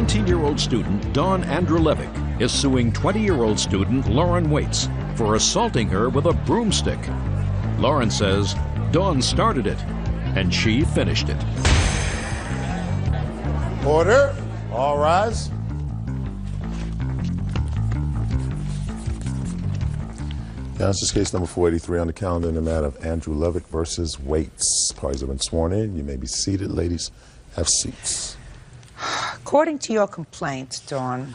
17-year-old student Dawn Andrulevic is suing 20-year-old student Lauren Waits for assaulting her with a broomstick. Lauren says Dawn started it, and she finished it. Order. All rise. Now, this is case number 483 on the calendar in the matter of Andrulevic versus Waits. Parties have been sworn in. You may be seated, ladies. Have seats. According to your complaint, Dawn,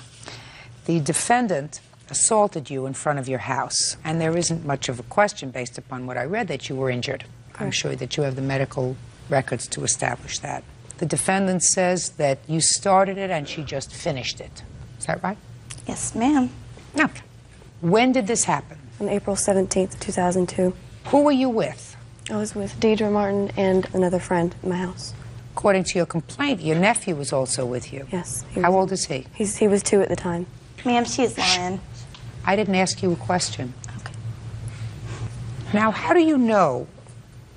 the defendant assaulted you in front of your house, and there isn't much of a question based upon what I read that you were injured. I'm sure that you have the medical records to establish that. The defendant says that you started it and she just finished it. Is that right? Yes, ma'am. Okay. When did this happen? On April 17th, 2002. Who were you with? I was with Deidre Martin and another friend in my house. According to your complaint, your nephew was also with you. Yes. How old is he? He was 2 at the time. Ma'am, she is lying. I didn't ask you a question. Okay. Now, how do you know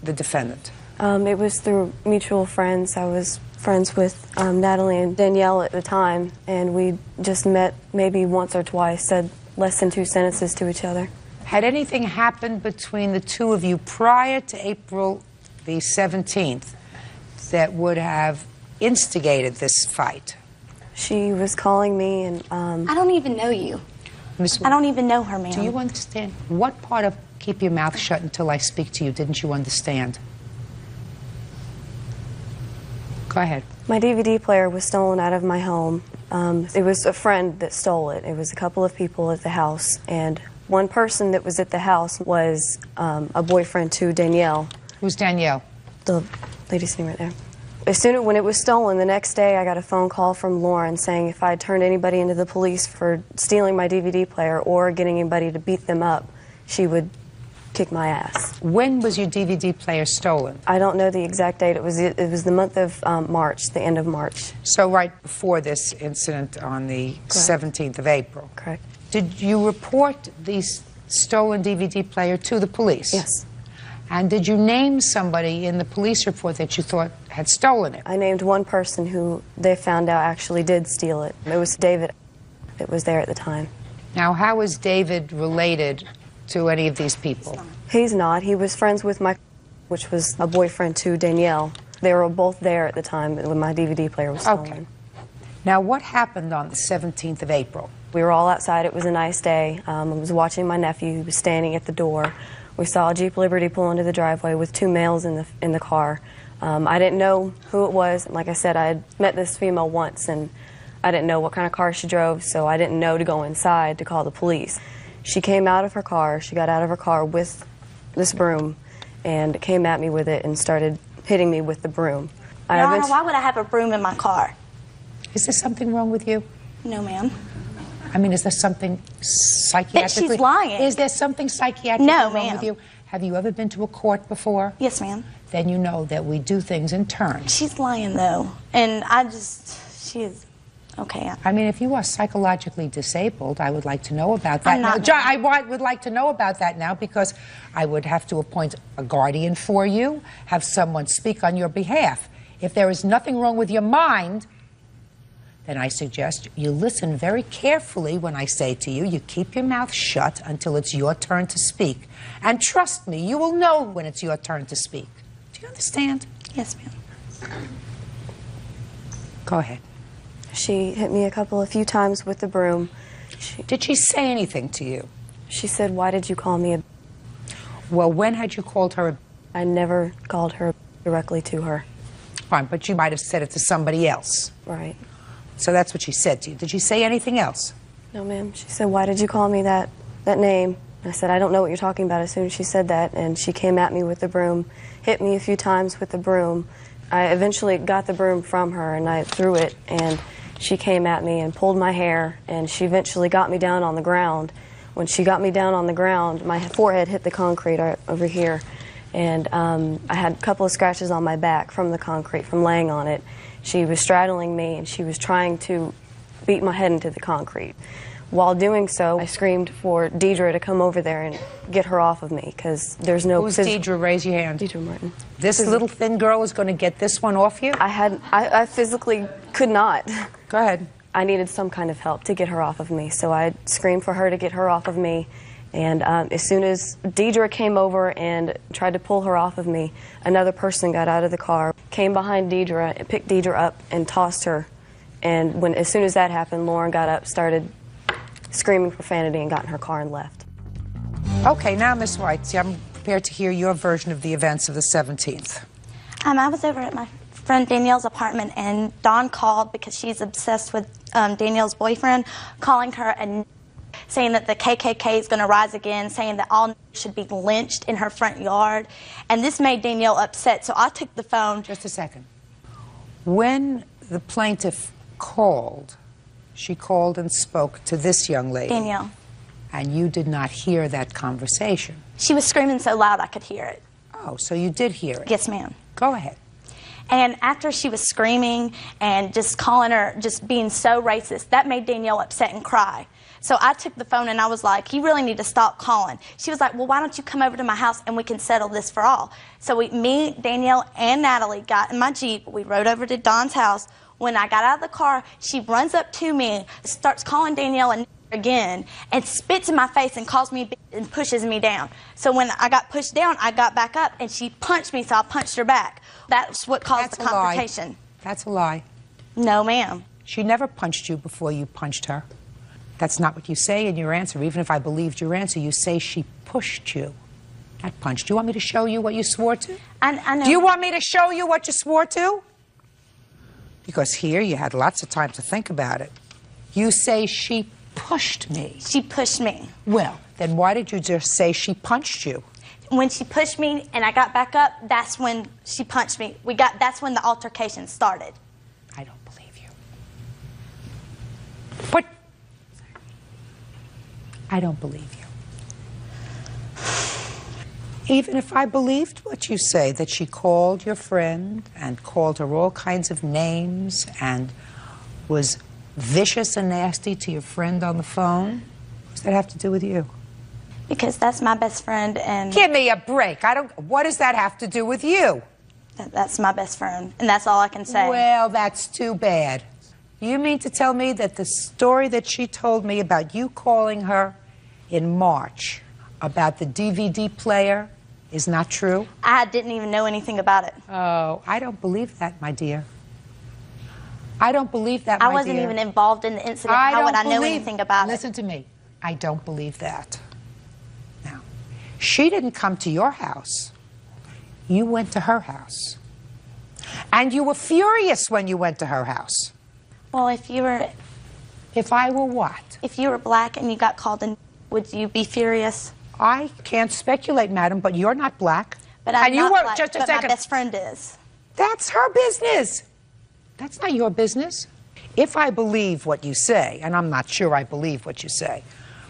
the defendant? It was through mutual friends. I was friends with Natalie and Danielle at the time, and we just met maybe once or twice, said less than 2 sentences to each other. Had anything happened between the two of you prior to April the 17th that would have instigated this fight? She was calling me and... I don't even know you. I don't even know her, ma'am. Do you understand? What part of keep your mouth shut until I speak to you didn't you understand? Go ahead. My DVD player was stolen out of my home. It was a friend that stole it. It was a couple of people at the house, and one person that was at the house was a boyfriend to Danielle. Who's Danielle? The lady sitting right there. When it was stolen, the next day I got a phone call from Lauren saying if I had turned anybody into the police for stealing my DVD player or getting anybody to beat them up, she would kick my ass. When was your DVD player stolen? I don't know the exact date. It was the month of March, the end of March. So right before this incident on the 17th of April? Correct. Did you report the stolen DVD player to the police? Yes. And did you name somebody in the police report that you thought had stolen it? I named one person who they found out actually did steal it. It was David that was there at the time. Now, how is David related to any of these people? He's not. He was friends with which was a boyfriend to Danielle. They were both there at the time when my DVD player was stolen. Okay. Now, what happened on the 17th of April? We were all outside. It was a nice day. I was watching my nephew. He was standing at the door. We saw a Jeep Liberty pull into the driveway with 2 males in the car. I didn't know who it was. Like I said, I had met this female once, and I didn't know what kind of car she drove, so I didn't know to go inside to call the police. She came out of her car. She got out of her car with this broom and came at me with it and started hitting me with the broom. Your Honor, why would I have a broom in my car? Is there something wrong with you? No, ma'am. I mean, is there something psychiatrically... She's lying. Is there something psychiatrically No, wrong with you? Have you ever been to a court before? Yes, ma'am. Then you know that we do things in turns. She's lying, though. And she is... Okay. I mean, if you are psychologically disabled, I would like to know about that. I'm not. I would like to know about that now because I would have to appoint a guardian for you, have someone speak on your behalf. If there is nothing wrong with your mind, then I suggest you listen very carefully when I say to you, you keep your mouth shut until it's your turn to speak. And trust me, you will know when it's your turn to speak. Do you understand? Yes, ma'am. Go ahead. She hit me a few times with the broom. Did she say anything to you? She said, "Why did you call me a..." Well, when had you called her a... I never called her directly to her. Fine, but you might have said it to somebody else. Right. So that's what she said to you. Did she say anything else? No, ma'am. She said, "Why did you call me that name?" I said, "I don't know what you're talking about." As soon as she said that, and she came at me with the broom, hit me a few times with the broom. I eventually got the broom from her, and I threw it, and she came at me and pulled my hair, and she eventually got me down on the ground. When she got me down on the ground, my forehead hit the concrete over here, and I had a couple of scratches on my back from the concrete, from laying on it. She was straddling me, and she was trying to beat my head into the concrete. While doing so, I screamed for Deidre to come over there and get her off of me, because there's no... Who's Deidre? Raise your hand. Deidre Martin. This little thin girl is going to get this one off you? I physically could not. Go ahead. I needed some kind of help to get her off of me. So I screamed for her to get her off of me. And as soon as Deidre came over and tried to pull her off of me, another person got out of the car, came behind Deidre, and picked Deidre up and tossed her. And as soon as that happened, Lauren got up, started screaming profanity, and got in her car and left. Okay, now, Miss White, I'm prepared to hear your version of the events of the 17th. I was over at my friend Danielle's apartment, and Dawn called because she's obsessed with Danielle's boyfriend, calling her and saying that the KKK is going to rise again, saying that all should be lynched in her front yard. And this made Danielle upset, so I took the phone. Just a second. When the plaintiff called, she called and spoke to this young lady. Danielle. And you did not hear that conversation. She was screaming so loud I could hear it. Oh, so you did hear it. Yes, ma'am. Go ahead. And after she was screaming and just calling her, just being so racist, that made Danielle upset and cry. So I took the phone and I was like, you really need to stop calling. She was like, well, why don't you come over to my house and we can settle this for all? So me, Danielle, and Natalie got in my Jeep. We rode over to Dawn's house. When I got out of the car, she runs up to me, starts calling Danielle and again, and spits in my face and calls me and pushes me down. So when I got pushed down, I got back up and she punched me, so I punched her back. That's what caused the confrontation. That's a lie. No, ma'am. She never punched you before you punched her. That's not what you say in your answer. Even if I believed your answer, you say she pushed you, not punched. Do you want me to show you what you swore to? I know. Do you want me to show you what you swore to? Because here you had lots of time to think about it. You say she pushed me. She pushed me. Well, then why did you just say she punched you? When she pushed me and I got back up, that's when she punched me. That's when the altercation started. I don't believe you. What? I don't believe you. Even if I believed what you say, that she called your friend and called her all kinds of names and was vicious and nasty to your friend on the phone, what does that have to do with you? Because that's my best friend and... Give me a break. What does that have to do with you? That's my best friend, and that's all I can say. Well, that's too bad. You mean to tell me that the story that she told me about you calling her in March about the DVD player is not true? I didn't even know anything about it. Oh, I don't believe that, my dear. I don't believe that, my dear. I wasn't even involved in the incident. How would I know anything about it? Listen to me. I don't believe that. Now, she didn't come to your house. You went to her house. And you were furious when you went to her house. Well, if you were... If I were what? If you were black and you got called in, would you be furious? I can't speculate, madam, but you're not black. But I'm not black, just a but second. My best friend is. That's her business. That's not your business. If I believe what you say, and I'm not sure I believe what you say,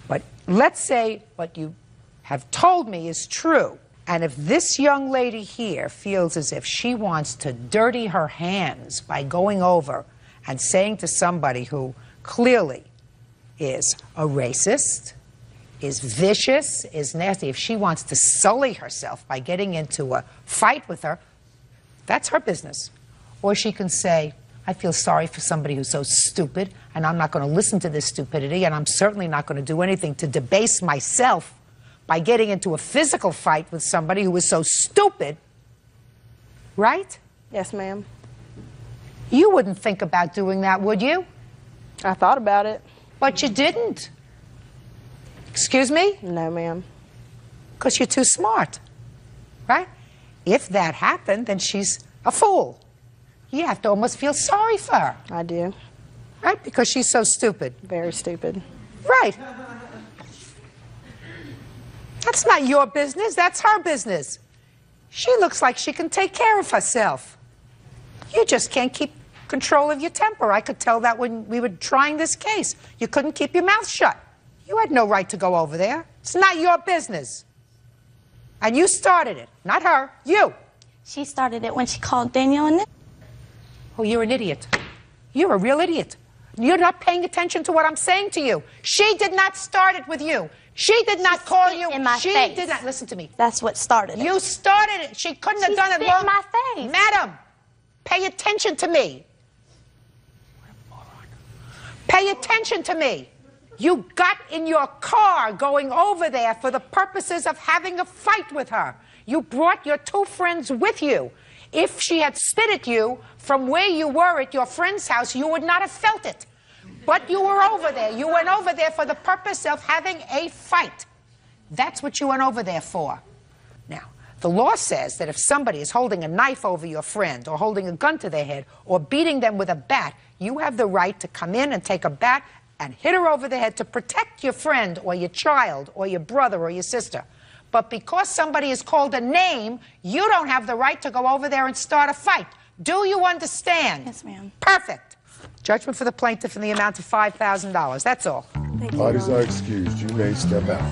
but let's say what you have told me is true, and if this young lady here feels as if she wants to dirty her hands by going over and saying to somebody who clearly is a racist, is vicious, is nasty, if she wants to sully herself by getting into a fight with her, that's her business. Or she can say, I feel sorry for somebody who's so stupid, and I'm not going to listen to this stupidity, and I'm certainly not going to do anything to debase myself by getting into a physical fight with somebody who is so stupid. Right? Yes, ma'am. You wouldn't think about doing that, would you? I thought about it. But you didn't. Excuse me? No, ma'am. Because you're too smart. Right? If that happened, then she's a fool. You have to almost feel sorry for her. I do. Right? Because she's so stupid. Very stupid. Right. That's not your business. That's her business. She looks like she can take care of herself. You just can't keep control of your temper. I could tell that when we were trying this case. You couldn't keep your mouth shut. You had no right to go over there. It's not your business. And you started it. Not her. You. She started it when she called Danielle and Nick. Oh, you're an idiot. You're a real idiot. You're not paying attention to what I'm saying to you. She did not start it with you. She did not call you. In my she face. did not. Listen to me. That's what started it. You started it. She couldn't have done it spit long. in my face. Madam, pay attention to me. What a moron. Pay attention to me. You got in your car going over there for the purposes of having a fight with her. You brought your two friends with you. If she had spit at you from where you were at your friend's house, you would not have felt it. But you were over there. You went over there for the purpose of having a fight. That's what you went over there for. Now, the law says that if somebody is holding a knife over your friend or holding a gun to their head or beating them with a bat, you have the right to come in and take a bat and hit her over the head to protect your friend or your child or your brother or your sister. But because somebody is called a name, you don't have the right to go over there and start a fight. Do you understand? Yes, ma'am. Perfect. Judgment for the plaintiff in the amount of $5,000. That's all. Thank you, Parties Mom. are excused. You may step out.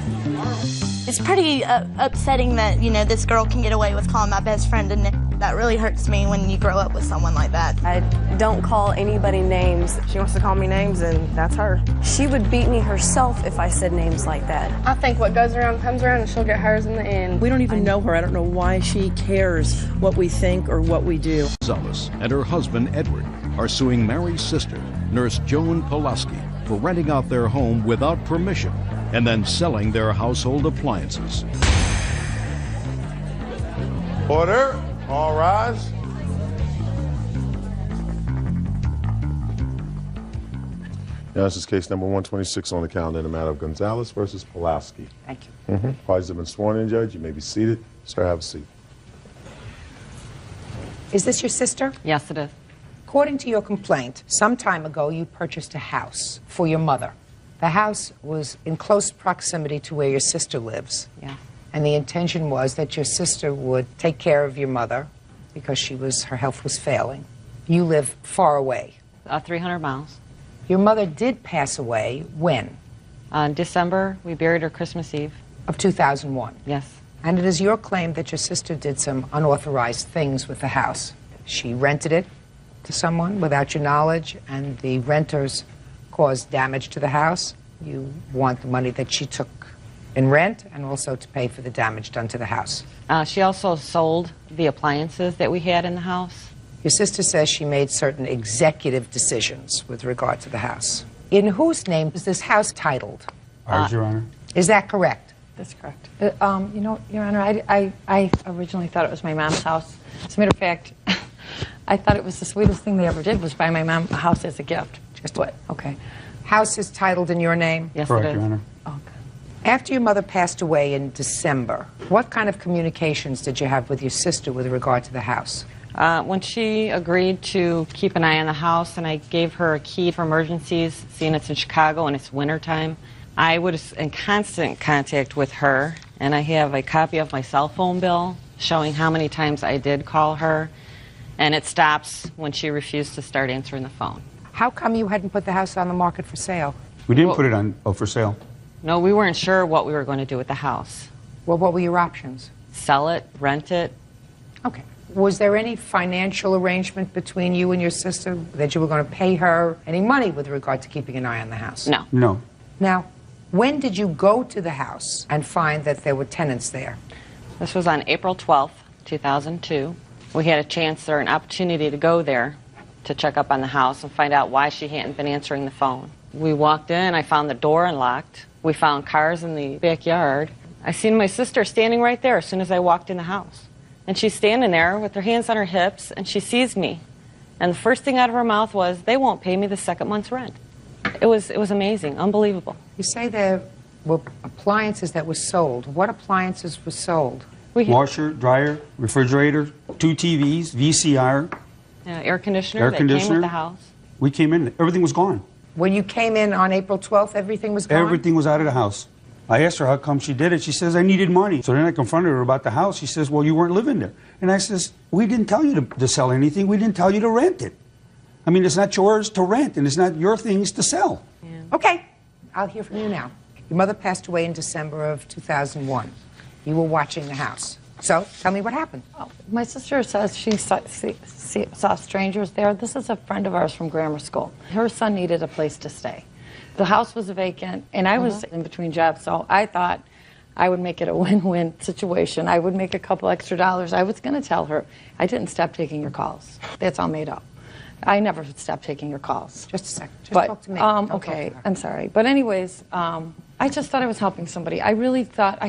It's pretty upsetting that, you know, this girl can get away with calling my best friend a name. That really hurts me when you grow up with someone like that. I don't call anybody names. She wants to call me names, and that's her. She would beat me herself if I said names like that. I think what goes around comes around, and she'll get hers in the end. We don't even know her. I don't know why she cares what we think or what we do. Gonzalez and her husband Edward are suing Mary's sister, Nurse Joan Pulaski, for renting out their home without permission and then selling their household appliances. Order. All rise. Now, this is case number 126 on the calendar in the matter of Gonzalez versus Pulaski. Thank you. Parties have been sworn in, Judge. You may be seated. Sir, have a seat. Is this your sister? Yes, it is. According to your complaint, some time ago you purchased a house for your mother. The house was in close proximity to where your sister lives. Yeah. And the intention was that your sister would take care of your mother because her health was failing. You live far away. 300 miles. Your mother did pass away when? In December, we buried her Christmas Eve. Of 2001. Yes. And it is your claim that your sister did some unauthorized things with the house. She rented it to someone without your knowledge, and the renters caused damage to the house. You want the money that she took in rent and also to pay for the damage done to the house. She also sold the appliances that we had in the house. Your sister says she made certain executive decisions with regard to the house. In whose name is this house titled? Ours, Your Honor. Is that correct? That's correct. You know, Your Honor, I originally thought it was my mom's house. As a matter of fact, I thought it was the sweetest thing they ever did was buy my mom a house as a gift. Just what? Okay. House is titled in your name? Yes, Correct, it is. Your Honor. Okay. After your mother passed away in December, what kind of communications did you have with your sister with regard to the house? When she agreed to keep an eye on the house and I gave her a key for emergencies, seeing it's in Chicago and it's wintertime, I was in constant contact with her, and I have a copy of my cell phone bill showing how many times I did call her, and it stops when she refused to start answering the phone. How come you hadn't put the house on the market for sale? We didn't Well- put it on for sale. No, we weren't sure what we were going to do with the house. Well, what were your options? Sell it, rent it. Okay. Was there any financial arrangement between you and your sister that you were going to pay her any money with regard to keeping an eye on the house? No. No. Now, when did you go to the house and find that there were tenants there? This was on April 12th, 2002. We had a chance or an opportunity to go there to check up on the house and find out why she hadn't been answering the phone. We walked in, I found the door unlocked. We found cars in the backyard. I seen my sister standing right there as soon as I walked in the house. And she's standing there with her hands on her hips, and she sees me. And the first thing out of her mouth was, "They won't pay me the second month's rent." It was amazing, unbelievable. You say there were appliances that were sold. What appliances were sold? Washer, dryer, refrigerator, 2 TVs, VCR. Air conditioner Air that came conditioner. with the house. We came in, everything was gone. When you came in on April 12th, everything was gone? Everything was out of the house. I asked her how come she did it. She says, I needed money. So then I confronted her about the house. She says, well, you weren't living there. And I says, we didn't tell you to sell anything. We didn't tell you to rent it. I mean, it's not yours to rent, and it's not your things to sell. Okay, I'll hear from you now. Your mother passed away in December of 2001. You were watching the house. So, tell me what happened. Oh, my sister says she saw strangers there. This is a friend of ours from grammar school. Her son needed a place to stay. The house was vacant, and I was in between jobs, so I thought I would make it a win-win situation. I would make a couple extra dollars. I was going to tell her, I didn't stop taking your calls. That's all made up. I never stopped taking your calls. Just a second. Just But, talk to me. Don't talk okay, to her. I'm sorry. But anyways, I just thought I was helping somebody. I really thought,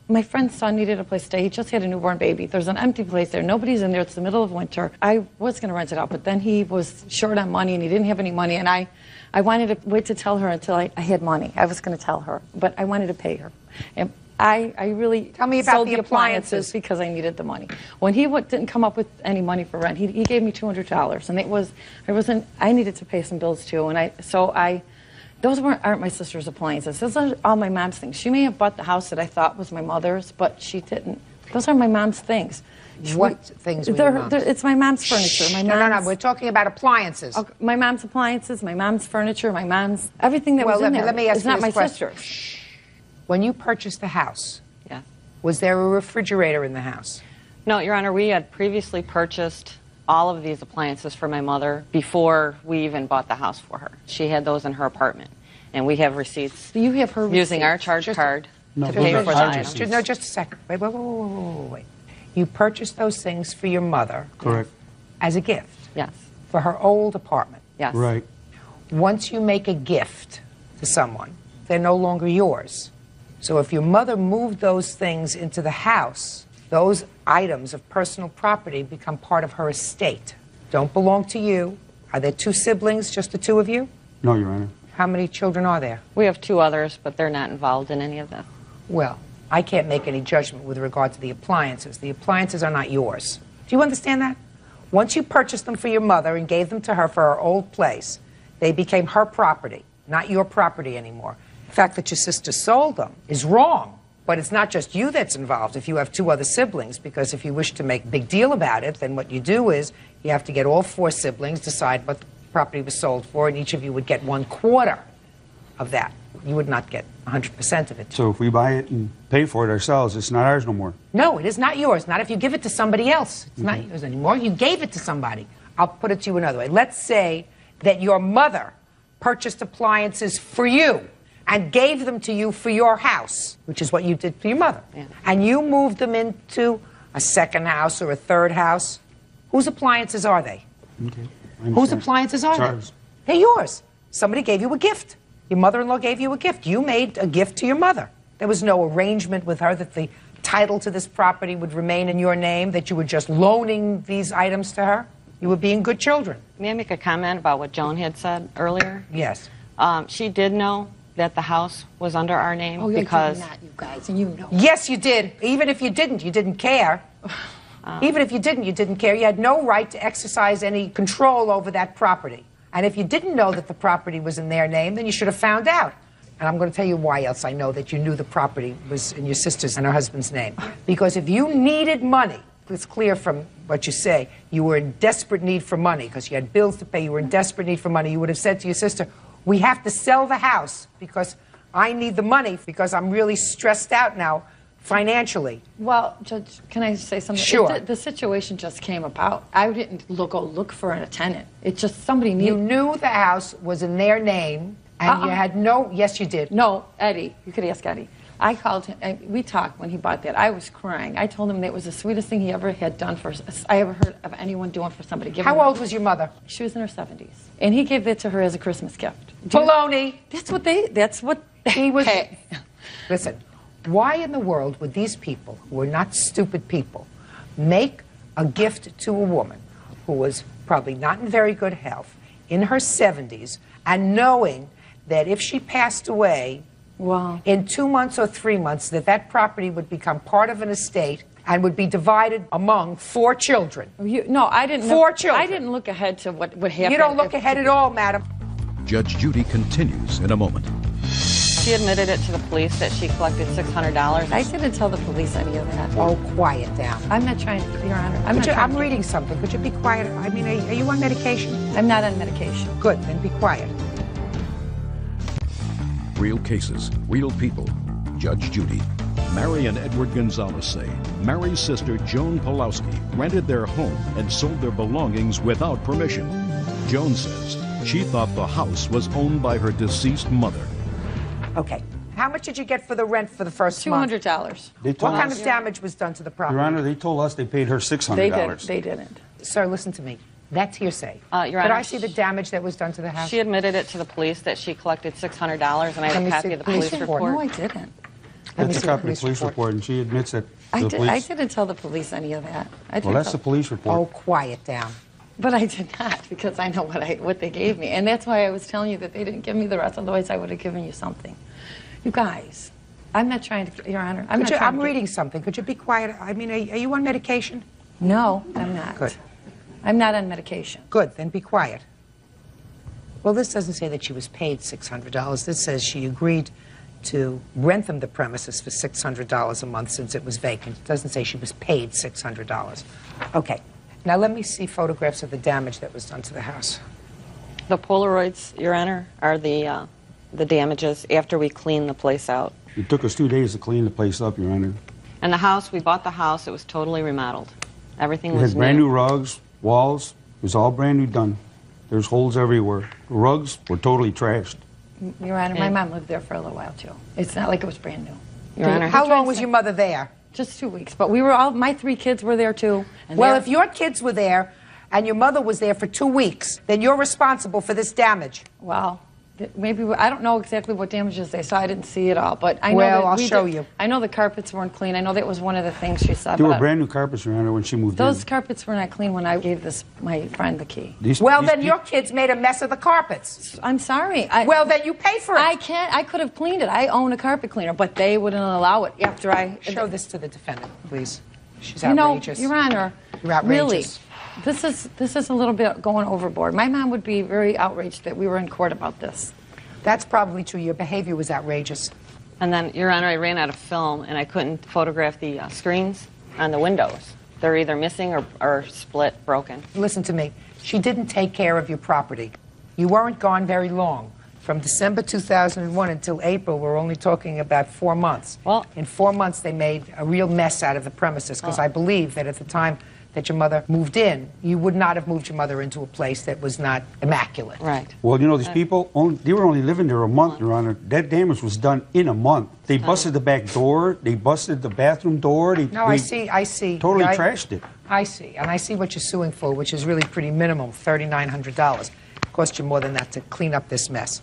my friend's son needed a place to stay. He just had a newborn baby. There's an empty place there. Nobody's in there. It's the middle of winter. I was going to rent it out, but then he was short on money, and he didn't have any money, and I wanted to wait to tell her until I had money. I was going to tell her, but I wanted to pay her. And I really Tell me about sold the appliances. because I needed the money. When he didn't come up with any money for rent, he gave me $200, and I needed to pay some bills too, and those aren't my sister's appliances. Those are all my mom's things. She may have bought the house that I thought was my mother's, but she didn't. Those are my mom's things. What things were your mom's? It's my mom's furniture. No. We're talking about appliances. Okay, my mom's appliances, my mom's furniture, my mom's everything that was in there. Let me ask is you not this my question. sister's. When you purchased the house, Yes. was there a refrigerator in the house? No, Your Honor, we had previously purchased all of these appliances for my mother before we even bought the house for her. She had those in her apartment, and we have receipts. You have her using our receipts. charge card No, to those pay are for the our items. receipts. No, just a second. Wait. You purchased those things for your mother Correct. as a gift Yes. for her old apartment. Yes. Right. Once you make a gift to someone, they're no longer yours. So if your mother moved those things into the house, those items of personal property become part of her estate. Don't belong to you. Are there two siblings, just the two of you? No, Your Honor. How many children are there? We have two others, but they're not involved in any of this. Well, I can't make any judgment with regard to the appliances. The appliances are not yours. Do you understand that? Once you purchased them for your mother and gave them to her for her old place, they became her property, not your property anymore. The fact that your sister sold them is wrong, but it's not just you that's involved if you have two other siblings, because if you wish to make a big deal about it, then what you do is you have to get all four siblings, decide what the property was sold for, and each of you would get 1/4 of that. You would not get 100% of it. So if we buy it and pay for it ourselves, it's not ours no more. No, it is not yours. Not if you give it to somebody else. It's not yours anymore. You gave it to somebody. I'll put it to you another way. Let's say that your mother purchased appliances for you and gave them to you for your house, which is what you did for your mother. Yeah. And you moved them into a second house or a third house. Whose appliances are they? Okay. I Whose understand. appliances are It's they? ours. They're yours. Somebody gave you a gift. Your mother-in-law gave you a gift. You made a gift to your mother. There was no arrangement with her that the title to this property would remain in your name, that you were just loaning these items to her. You were being good children. May I make a comment about what Joan had said earlier? Yes. She did know that the house was under our name Oh, yeah, because you did not, you guys, and you know. Yes, you did. Even if you didn't care. Even if you didn't care. You had no right to exercise any control over that property. And if you didn't know that the property was in their name, then you should have found out. And I'm going to tell you why else I know that you knew the property was in your sister's and her husband's name. Because if you needed money, it's clear from what you say, you were in desperate need for money because you had bills to pay, you were in desperate need for money, you would have said to your sister, we have to sell the house because I need the money because I'm really stressed out now financially. Well, Judge, can I say something? Sure. The situation just came about. I didn't go look for a tenant. It just somebody needed. You knew the house was in their name, and you had no. Yes, you did. No, Eddie. You could ask Eddie. I called him. And we talked when he bought that. I was crying. I told him that was the sweetest thing he ever had done for. I ever heard of anyone doing for somebody. How old was your mother? She was in her 70s, and he gave that to her as a Christmas gift. Baloney. That's what He was. Hey. Listen, why in the world would these people, who are not stupid people, make a gift to a woman who was probably not in very good health, in her 70s, and knowing that if she passed away in 2 months or 3 months, that property would become part of an estate and would be divided among 4 children? No, I didn't. 4 children. I didn't look ahead to what would happen. You don't look ahead at all, madam. Judge Judy continues in a moment. she admitted it to the police that she collected $600. I didn't tell the police any of that. Oh, quiet down. I'm not trying, Your Honor. I'm reading something. Could you be quiet? I mean, are you on medication? I'm not on medication. Good, then be quiet. Real cases, real people. Judge Judy. Mary and Edward Gonzalez say Mary's sister Joan Pulowski rented their home and sold their belongings without permission. Joan says she thought the house was owned by her deceased mother. Okay. How much did you get for the rent for the first month? $200. What kind of damage was done to the property? Your Honor, they told us they paid her $600. They didn't. Sir, listen to me. That's hearsay. Your Could Honor, I see the damage that was done to the house? She admitted it to the police that she collected $600, and I have a copy of the police report. No, I didn't. That's a copy of the police report, and she admits it to the police. I didn't tell the police any of that. Well, that's the police report. Oh, quiet down. But I did not, because I know what they gave me. And that's why I was telling you that they didn't give me the rest, otherwise I would have given you something. You guys, I'm not trying to, Your Honor, I'm reading something. Could you be quiet? I mean, are you on medication? No, I'm not. Good. I'm not on medication. Good, then be quiet. Well, this doesn't say that she was paid $600. This says she agreed to rent them the premises for $600 a month since it was vacant. It doesn't say she was paid $600. Okay. Now let me see photographs of the damage that was done to the house. The Polaroids, Your Honor, are the damages after we cleaned the place out. It took us 2 days to clean the place up, Your Honor. And the house, we bought the house, it was totally remodeled. Everything It was had brand new rugs, walls. It was all brand new done. There's holes everywhere. The rugs were totally trashed. Your Honor, my mom lived there for a little while, too. It's not like it was brand new. Your Honor. How long was your mother there? Just 2 weeks. But we were all, my 3 kids were there, too. And Well, if your kids were there and your mother was there for 2 weeks, then you're responsible for this damage. Well, maybe, I don't know exactly what damages they saw. I didn't see it all, but I know Well, that I'll show you. I know the carpets weren't clean. I know that was one of the things she saw. There were but brand new carpets, Your Honor, when she moved those in. carpets were not clean when I gave my friend the key. Well, then your kids made a mess of the carpets. I'm sorry. Well, then you pay for it. I could have cleaned it. I own a carpet cleaner, but they wouldn't allow it after I... Show this to the defendant, please. She's You know, outrageous. Your Honor, You're outrageous. really, this is a little bit going overboard. My mom would be very outraged that we were in court about this. That's probably true. Your behavior was outrageous. And then, Your Honor, I ran out of film, and I couldn't photograph the screens on the windows. They're either missing or split, broken. Listen to me. She didn't take care of your property. You weren't gone very long. From December 2001 until April, we're only talking about 4 months. Well, in 4 months, they made a real mess out of the premises, because I believe that at the time that your mother moved in, you would not have moved your mother into a place that was not immaculate. Right. Well, you know, these people, they were only living there a month, Your Honor. That damage was done in a month. They busted the back door. They busted the bathroom door. I see. Totally Yeah, trashed it. I see. And I see what you're suing for, which is really pretty minimum, $3,900. It cost you more than that to clean up this mess.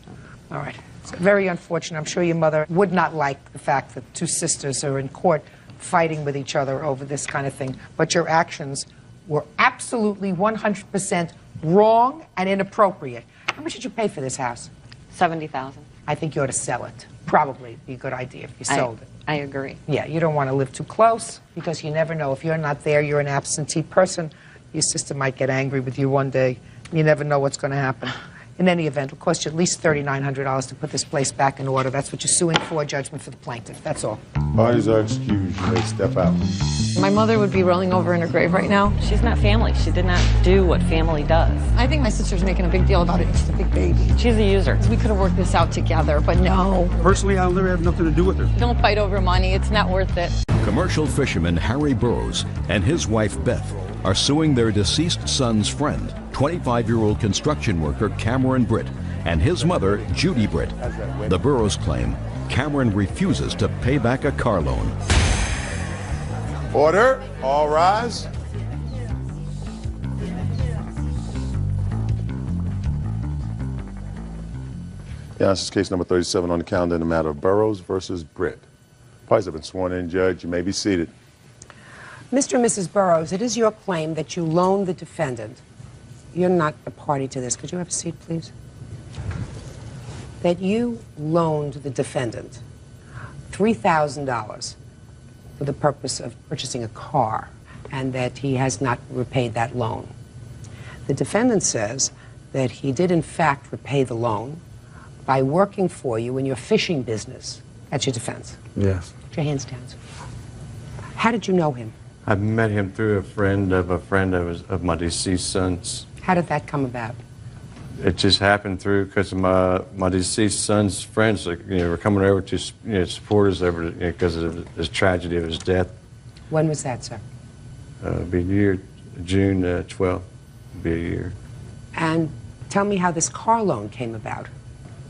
All right. It's very unfortunate. I'm sure your mother would not like the fact that 2 sisters are in court fighting with each other over this kind of thing. But your actions were absolutely 100% wrong and inappropriate. How much did you pay for this house? $70,000. I think you ought to sell it. Probably be a good idea if you sold it. I agree. Yeah, you don't want to live too close, because you never know. If you're not there, you're an absentee person. Your sister might get angry with you one day. You never know what's going to happen. In any event, it'll cost you at least $3,900 to put this place back in order. That's what you're suing for, judgment for the plaintiff. That's all. Parties are excused. You may step out. My mother would be rolling over in her grave right now. She's not family. She did not do what family does. I think my sister's making a big deal about it. It's a big baby. She's a user. We could have worked this out together, but no. Personally, I'll never have nothing to do with her. Don't fight over money. It's not worth it. Commercial fisherman Harry Burroughs and his wife Beth are suing their deceased son's friend, 25-year-old construction worker Cameron Britt, and his mother, Judy Britt. The Burroughs claim Cameron refuses to pay back a car loan. Order. All rise. Yeah, this is case number 37 on the calendar in the matter of Burroughs versus Britt. Parties have been sworn in, Judge. You may be seated. Mr. and Mrs. Burroughs, it is your claim that you loaned the defendant. You're not a party to this. Could you have a seat, please? That you loaned the defendant $3,000 for the purpose of purchasing a car, and that he has not repaid that loan. The defendant says that he did in fact repay the loan by working for you in your fishing business. That's your defense. Yes. Put your hands down. How did you know him? I met him through a friend of my deceased son's. How did that come about? It just happened through because of my deceased son's friends, were coming over to support us over because of his tragedy of his death. When was that, sir? Be a year, June 12th. Be a year. And tell me how this car loan came about.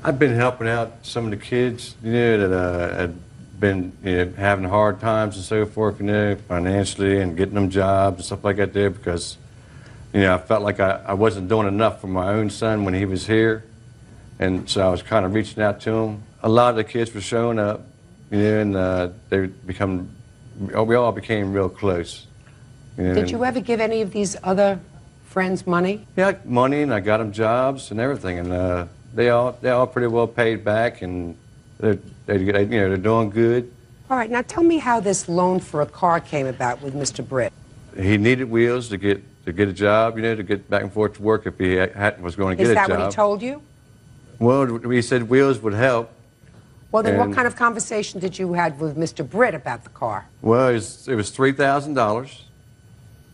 I've been helping out some of the kids, that had been having hard times and so forth, financially, and getting them jobs and stuff like that there, because You know, I felt like I wasn't doing enough for my own son when he was here, and so I was kind of reaching out to him. A lot of the kids were showing up, you know, and we all became real close. You know, Did you ever give any of these other friends money? Yeah, money, and I got them jobs and everything, and they all pretty well paid back, and they're doing good. All right, now tell me how this loan for a car came about with Mr. Britt. He needed wheels to get a job, you know, to get back and forth to work if he was going to get a job. Is that what he told you? Well, he said wheels would help. Well, then what kind of conversation did you have with Mr. Britt about the car? Well, it was $3,000,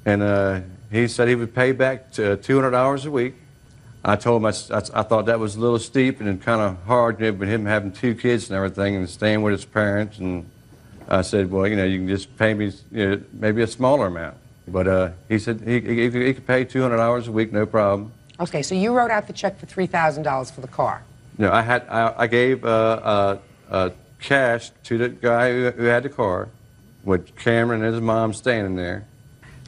and he said he would pay back $200 a week. I told him I thought that was a little steep and kind of hard, you know, but him having 2 kids and everything and staying with his parents. And I said, well, you know, you can just pay me, you know, maybe a smaller amount. But he said he could pay $200 a week, no problem. Okay, so you wrote out the check for $3,000 for the car. No, I gave cash to the guy who had the car, with Cameron and his mom standing there.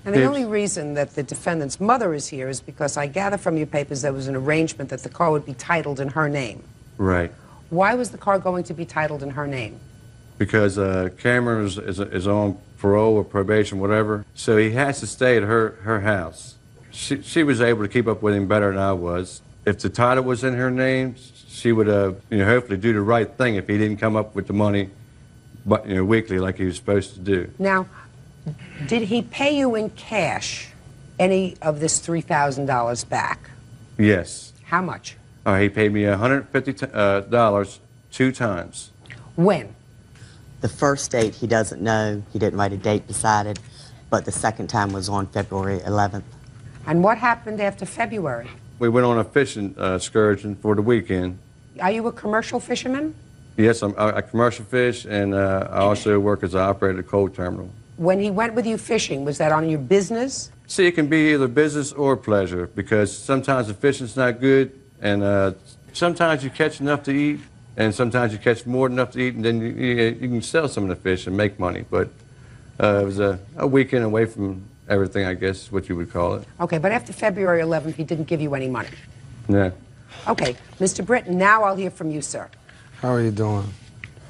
And the only reason that the defendant's mother is here is because I gather from your papers there was an arrangement that the car would be titled in her name. Right. Why was the car going to be titled in her name? Because Cameron is on parole or probation, whatever, so he has to stay at her house. She was able to keep up with him better than I was. If the title was in her name, she would you know, hopefully do the right thing if he didn't come up with the money, but, you know, weekly like he was supposed to do. Now, did he pay you in cash any of this $3,000 back? Yes. How much? He paid me $150 2 times. When? The first date he doesn't know. He didn't write a date beside it, but the second time was on February 11th. And what happened after February? We went on a fishing excursion for the weekend. Are you a commercial fisherman? Yes, I commercial fish, and I also work as an operator at a coal terminal. When he went with you fishing, was that on your business? See, it can be either business or pleasure, because sometimes the fishing's not good, and sometimes you catch enough to eat, and sometimes you catch more than enough to eat, and then you can sell some of the fish and make money. But it was a weekend away from everything, I guess, is what you would call it. Okay, but after February 11th, he didn't give you any money. Yeah. Okay, Mr. Britton, now I'll hear from you, sir. How are you doing?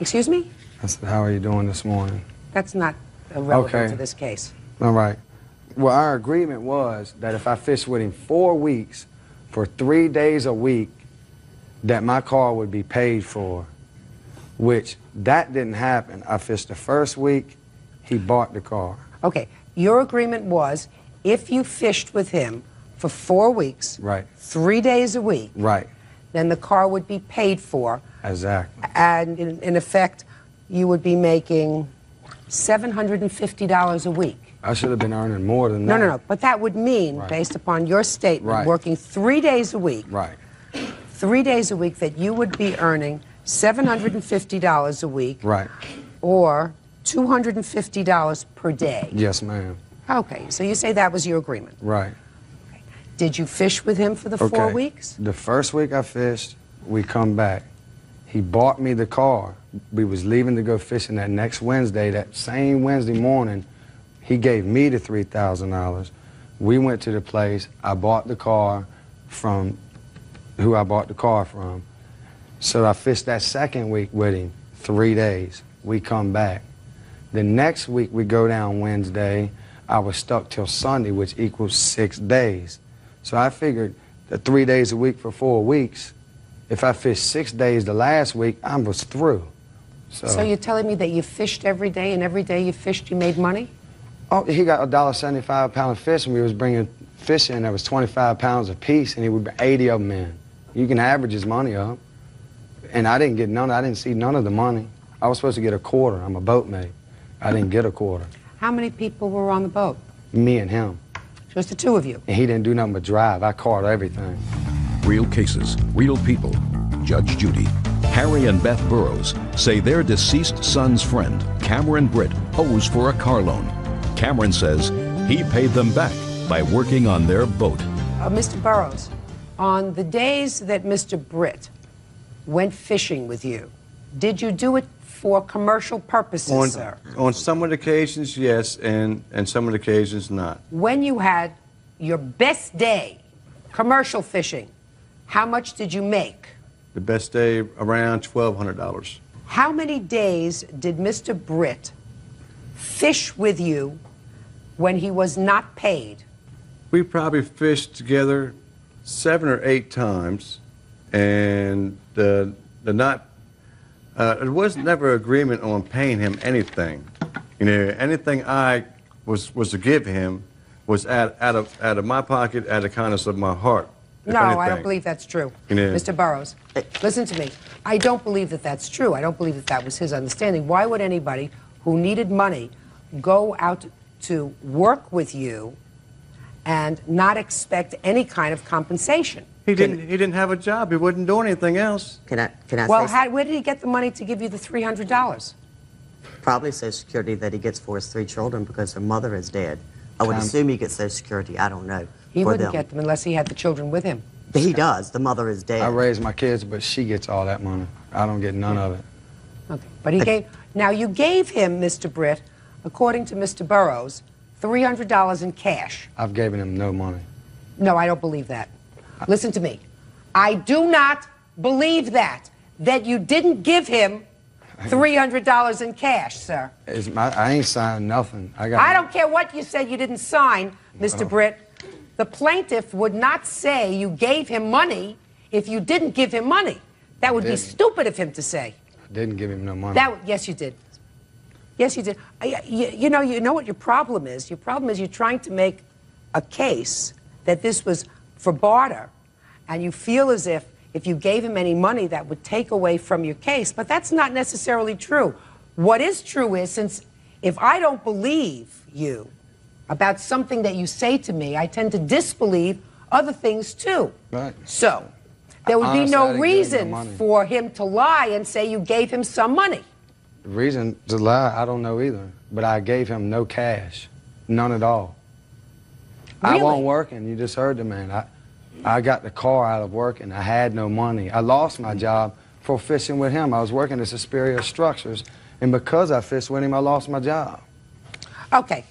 Excuse me? I said, how are you doing this morning? That's not relevant Okay. to this case. All right. Well, our agreement was that if I fished with him 4 weeks for 3 days a week, that my car would be paid for, which that didn't happen. I fished the first week, he bought the car. Okay, your agreement was if you fished with him for 4 weeks, Right. 3 days a week, Right. then the car would be paid for, Exactly. and in effect, you would be making $750 a week. I should have been earning more than No, that. no, but that would mean, Right. based upon your statement, Right. working 3 days a week, Right. 3 days a week, that you would be earning $750 a week, Right. or $250 per day. Yes, ma'am. Okay, so you say that was your agreement. Right. Did you fish with him for the 4 weeks? The first week I fished, we come back. He bought me the car. We was leaving to go fishing that next Wednesday. That same Wednesday morning, he gave me the $3,000. We went to the place. I bought the car from who I bought the car from. So I fished that second week with him, 3 days. We come back. The next week we go down Wednesday. I was stuck till Sunday, which equals 6 days. So I figured that 3 days a week for 4 weeks, if I fished 6 days the last week, I was through. So you're telling me that you fished every day, and every day you fished, you made money? Oh, he got a $1.75 a pound of fish, and we was bringing fish in that was 25 pounds a piece, and he would bring 80 of them in. You can average his money up. And I didn't get none. I didn't see none of the money. I was supposed to get a quarter. I'm a boatmate. I didn't get a quarter. How many people were on the boat? Me and him. Just the 2 of you? And he didn't do nothing but drive. I caught everything. Real cases, real people. Judge Judy. Harry and Beth Burrows say their deceased son's friend, Cameron Britt, owes for a car loan. Cameron says he paid them back by working on their boat. Mr. Burrows, on the days that Mr. Britt went fishing with you, did you do it for commercial purposes, sir? On some of the occasions, yes, and some of the occasions, not. When you had your best day, commercial fishing, how much did you make? The best day, around $1,200. How many days did Mr. Britt fish with you when he was not paid? We probably fished together 7 or 8 times, and there was never agreement on paying him anything. You know, anything I was to give him was out of my pocket, out of the kindness of my heart. No, I don't believe that's true. You know, Mr. Burrows, listen to me. I don't believe that that's true. I don't believe that that was his understanding. Why would anybody who needed money go out to work with you and not expect any kind of compensation? He didn't have a job. He wasn't doing anything else. Can I Well, say where did he get the money to give you the $300? probably Social Security that he gets for his 3 children because their mother is dead. I would assume he gets Social Security. I don't know. He for wouldn't them. get them unless he had the children with him. He does. The mother is dead. I raise my kids, but she gets all that money. I don't get none of it. Okay, but he gave. Now you gave him, Mr. Britt, according to Mr. Burrows, $300 in cash. I've given him no money. No, I don't believe that. Listen to me. I do not believe that you didn't give him $300 in cash, sir. I ain't signed nothing. I don't care what you said you didn't sign, Mr. Britt. The plaintiff would not say you gave him money if you didn't give him money. That would be stupid of him to say. I didn't give him no money. Yes, you did. Yes, you did. You know what your problem is? Your problem is you're trying to make a case that this was for barter, and you feel as if you gave him any money that would take away from your case, but that's not necessarily true. What is true is, since if I don't believe you about something that you say to me, I tend to disbelieve other things too. Right. So there would be no reason for him to lie and say you gave him some money. The reason to lie, I don't know either. But I gave him no cash, none at all. Really? I wasn't working. You just heard the man. I got the car out of work and I had no money. I lost my job for fishing with him. I was working at Superior Structures, and because I fished with him, I lost my job. Okay.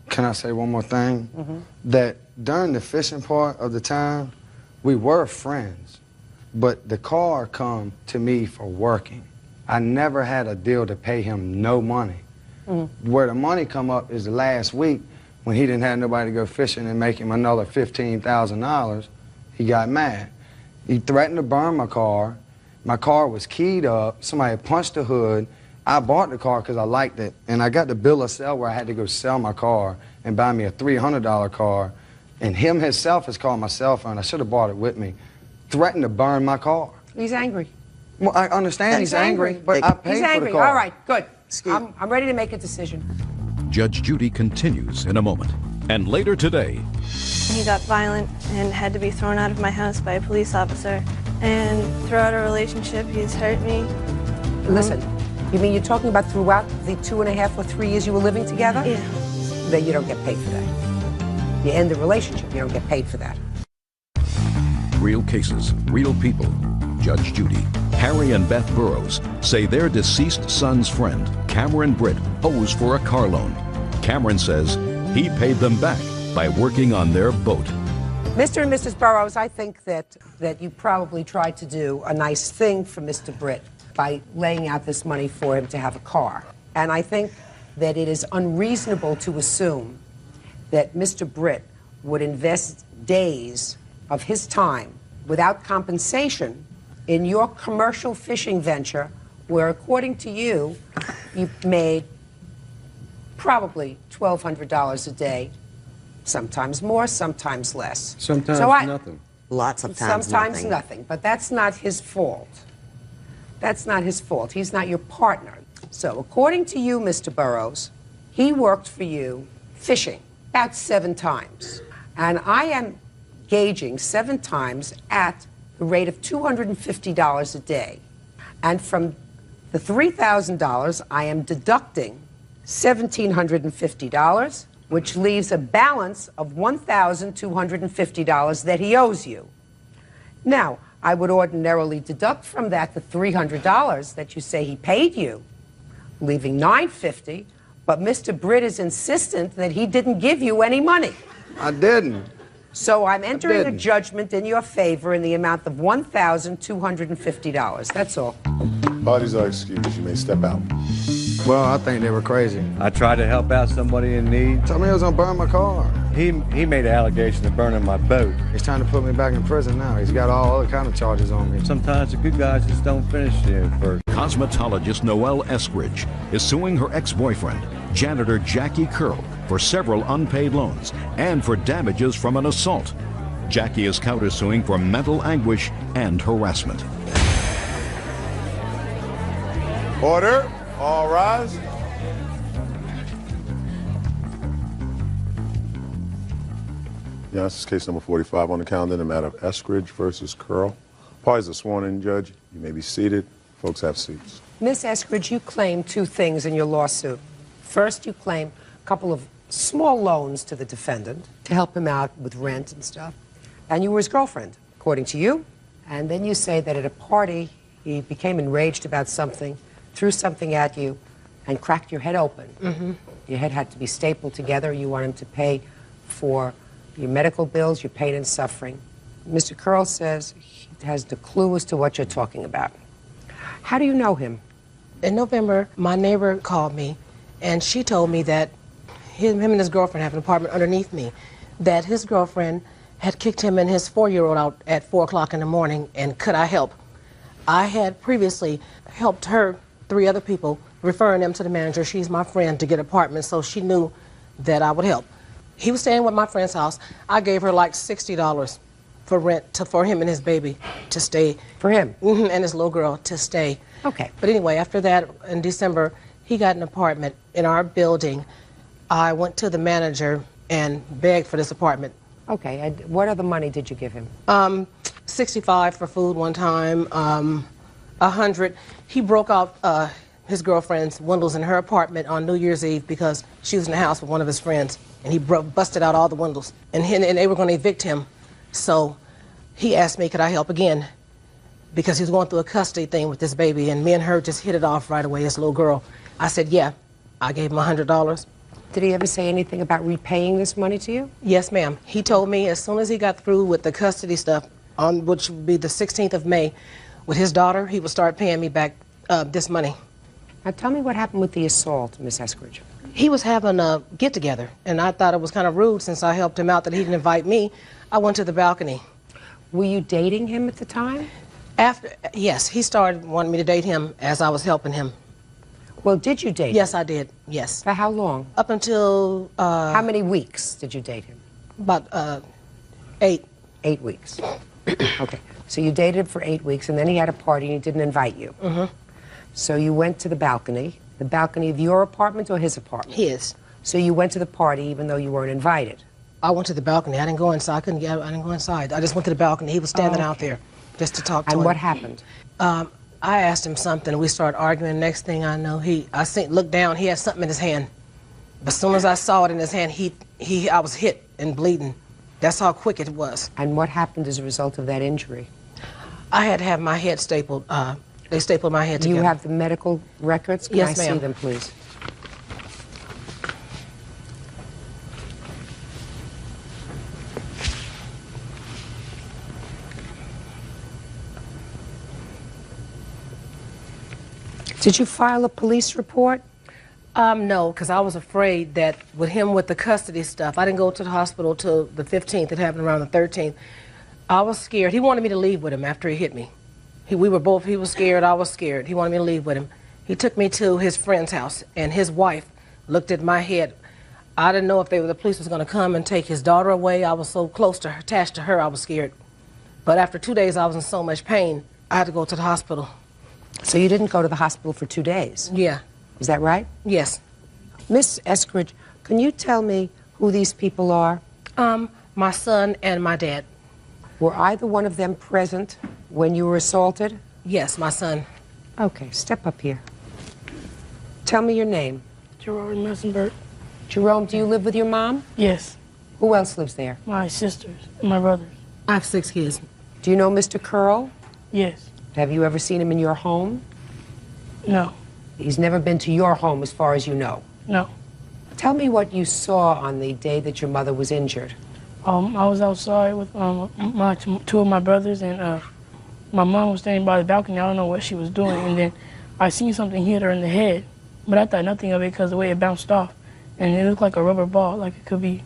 Can I say one more thing? That during the fishing part of the time, we were friends, but the car come to me for working. I never had a deal to pay him no money. Where the money come up is the last week when he didn't have nobody to go fishing and make him another $15,000. He got mad. He threatened to burn my car. My car was keyed up. Somebody punched the hood. I bought the car because I liked it, and I got the bill of sale where I had to go sell my car and buy me a $300 car, and him himself has called my cell phone. I should have bought it with me. Threatened to burn my car. He's angry. Well, I understand he's angry, but I paid he's for angry. the car. All right, good. I'm ready to make a decision. Judge Judy continues in a moment. And later today, he got violent and had to be thrown out of my house by a police officer. And throughout our relationship, he's hurt me. Listen, you mean you're talking about throughout the 2.5 or 3 years you were living together? Yeah. Then you don't get paid for that. You end the relationship, you don't get paid for that. real cases, real people. Judge Judy, Harry and Beth Burrows say their deceased son's friend, Cameron Britt, owes for a car loan. Cameron says he paid them back by working on their boat. Mr. and Mrs. Burrows, I think that you probably tried to do a nice thing for Mr. Britt by laying out this money for him to have a car. And I think that it is unreasonable to assume that Mr. Britt would invest days of his time without compensation in your commercial fishing venture where, according to you, you made probably $1,200 a day, sometimes more, sometimes less. Sometimes nothing. Lots of times Sometimes nothing, but that's not his fault. That's not his fault. He's not your partner. So according to you, Mr. Burrows, he worked for you fishing about 7 times. And I am gauging 7 times at the rate of $250 a day. And from the $3,000, I am deducting $1,750, which leaves a balance of $1,250 that he owes you. Now, I would ordinarily deduct from that the $300 that you say he paid you, leaving $950, but Mr. Britt is insistent that he didn't give you any money. I didn't. So I'm entering a judgment in your favor in the amount of $1,250. That's all. Parties are excused. You may step out. Well, I think they were crazy. I tried to help out somebody in need. Told me he was gonna burn my car. He made an allegation of burning my boat. He's trying to put me back in prison now. He's got all other kind of charges on me. Sometimes the good guys just don't finish first. Cosmetologist Noelle Eskridge is suing her ex-boyfriend, janitor Jackie Curl, for several unpaid loans and for damages from an assault. Jackie is countersuing for mental anguish and harassment. Order. All rise. Yeah, this is case number 45 on the calendar, the matter of Eskridge versus Curl. Parties are sworn in, Judge. You may be seated. Folks, have seats. Miss Eskridge, you claim two things in your lawsuit. First, you claim a couple of small loans to the defendant to help him out with rent and stuff. And you were his girlfriend, according to you. And then you say that at a party, he became enraged about something, threw something at you, and cracked your head open. Mm-hmm. Your head had to be stapled together. You want him to pay for your medical bills, your pain and suffering. Mr. Curl says he has the clue as to what you're talking about. How do you know him? In November, my neighbor called me, and she told me that him and his girlfriend have an apartment underneath me, that his girlfriend had kicked him and his 4-year-old out at 4 o'clock in the morning, and could I help? I had previously helped her, 3 other people, referring them to the manager. She's my friend, to get apartments, so she knew that I would help. He was staying with my friend's house. I gave her like $60 for rent for him and his baby to stay. For him? Mm-hmm, and his little girl to stay. Okay. But anyway, after that, in December, he got an apartment in our building. I went to the manager and begged for this apartment. Okay, and what other money did you give him? $65 for food one time, $100. He broke out his girlfriend's windows in her apartment on New Year's Eve because she was in the house with one of his friends, and he busted out all the windows, and they were going to evict him. So he asked me, could I help again? Because he was going through a custody thing with this baby, and me and her just hit it off right away, this little girl. I said, yeah. I gave him $100. Did he ever say anything about repaying this money to you? Yes, ma'am. He told me as soon as he got through with the custody stuff, on which would be the 16th of May, with his daughter, he would start paying me back this money. Now tell me what happened with the assault, Miss Eskridge. He was having a get-together, and I thought it was kind of rude since I helped him out that he didn't invite me. I went to the balcony. Were you dating him at the time? Yes, he started wanting me to date him as I was helping him. Well, did you date him? Yes, I did, yes. For how long? Up until... how many weeks did you date him? About 8. 8 weeks. Okay, so you dated him for 8 weeks, and then he had a party and he didn't invite you. Mm-hmm. So you went to the balcony of your apartment or his apartment? His. So you went to the party even though you weren't invited? I went to the balcony. I didn't go inside. I didn't go inside. I just went to the balcony. He was standing out there just to talk to him. And what happened? I asked him something. We started arguing. Next thing I know, looked down. He had something in his hand. But as soon as I saw it in his hand, I was hit and bleeding. That's how quick it was. And what happened as a result of that injury? I had to have my head stapled. They stapled my head together. You have the medical records? Can Yes, I ma'am. see them, please? Did you file a police report? No, because I was afraid that with the custody stuff, I didn't go to the hospital till the 15th. It happened around the 13th. I was scared. He wanted me to leave with him after he hit me. He was scared, I was scared. He wanted me to leave with him. He took me to his friend's house, and his wife looked at my head. I didn't know if the police was going to come and take his daughter away. I was so close to her, attached to her, I was scared. But after 2 days, I was in so much pain, I had to go to the hospital. So you didn't go to the hospital for 2 days? Yeah. Is that right? Yes. Miss Eskridge, can you tell me who these people are? My son and my dad. Were either one of them present when you were assaulted? Yes, my son. Okay, step up here. Tell me your name. Jerome Messenberg. Jerome, do you live with your mom? Yes. Who else lives there? My sisters and my brothers. I have 6 kids. Do you know Mr. Curl? Yes. Have you ever seen him in your home? No. He's never been to your home as far as you know? No. Tell me what you saw on the day that your mother was injured. I was outside with two of my brothers, and my mom was standing by the balcony. I don't know what she was doing, and then I seen something hit her in the head, but I thought nothing of it because the way it bounced off, and it looked like a rubber ball, like it could be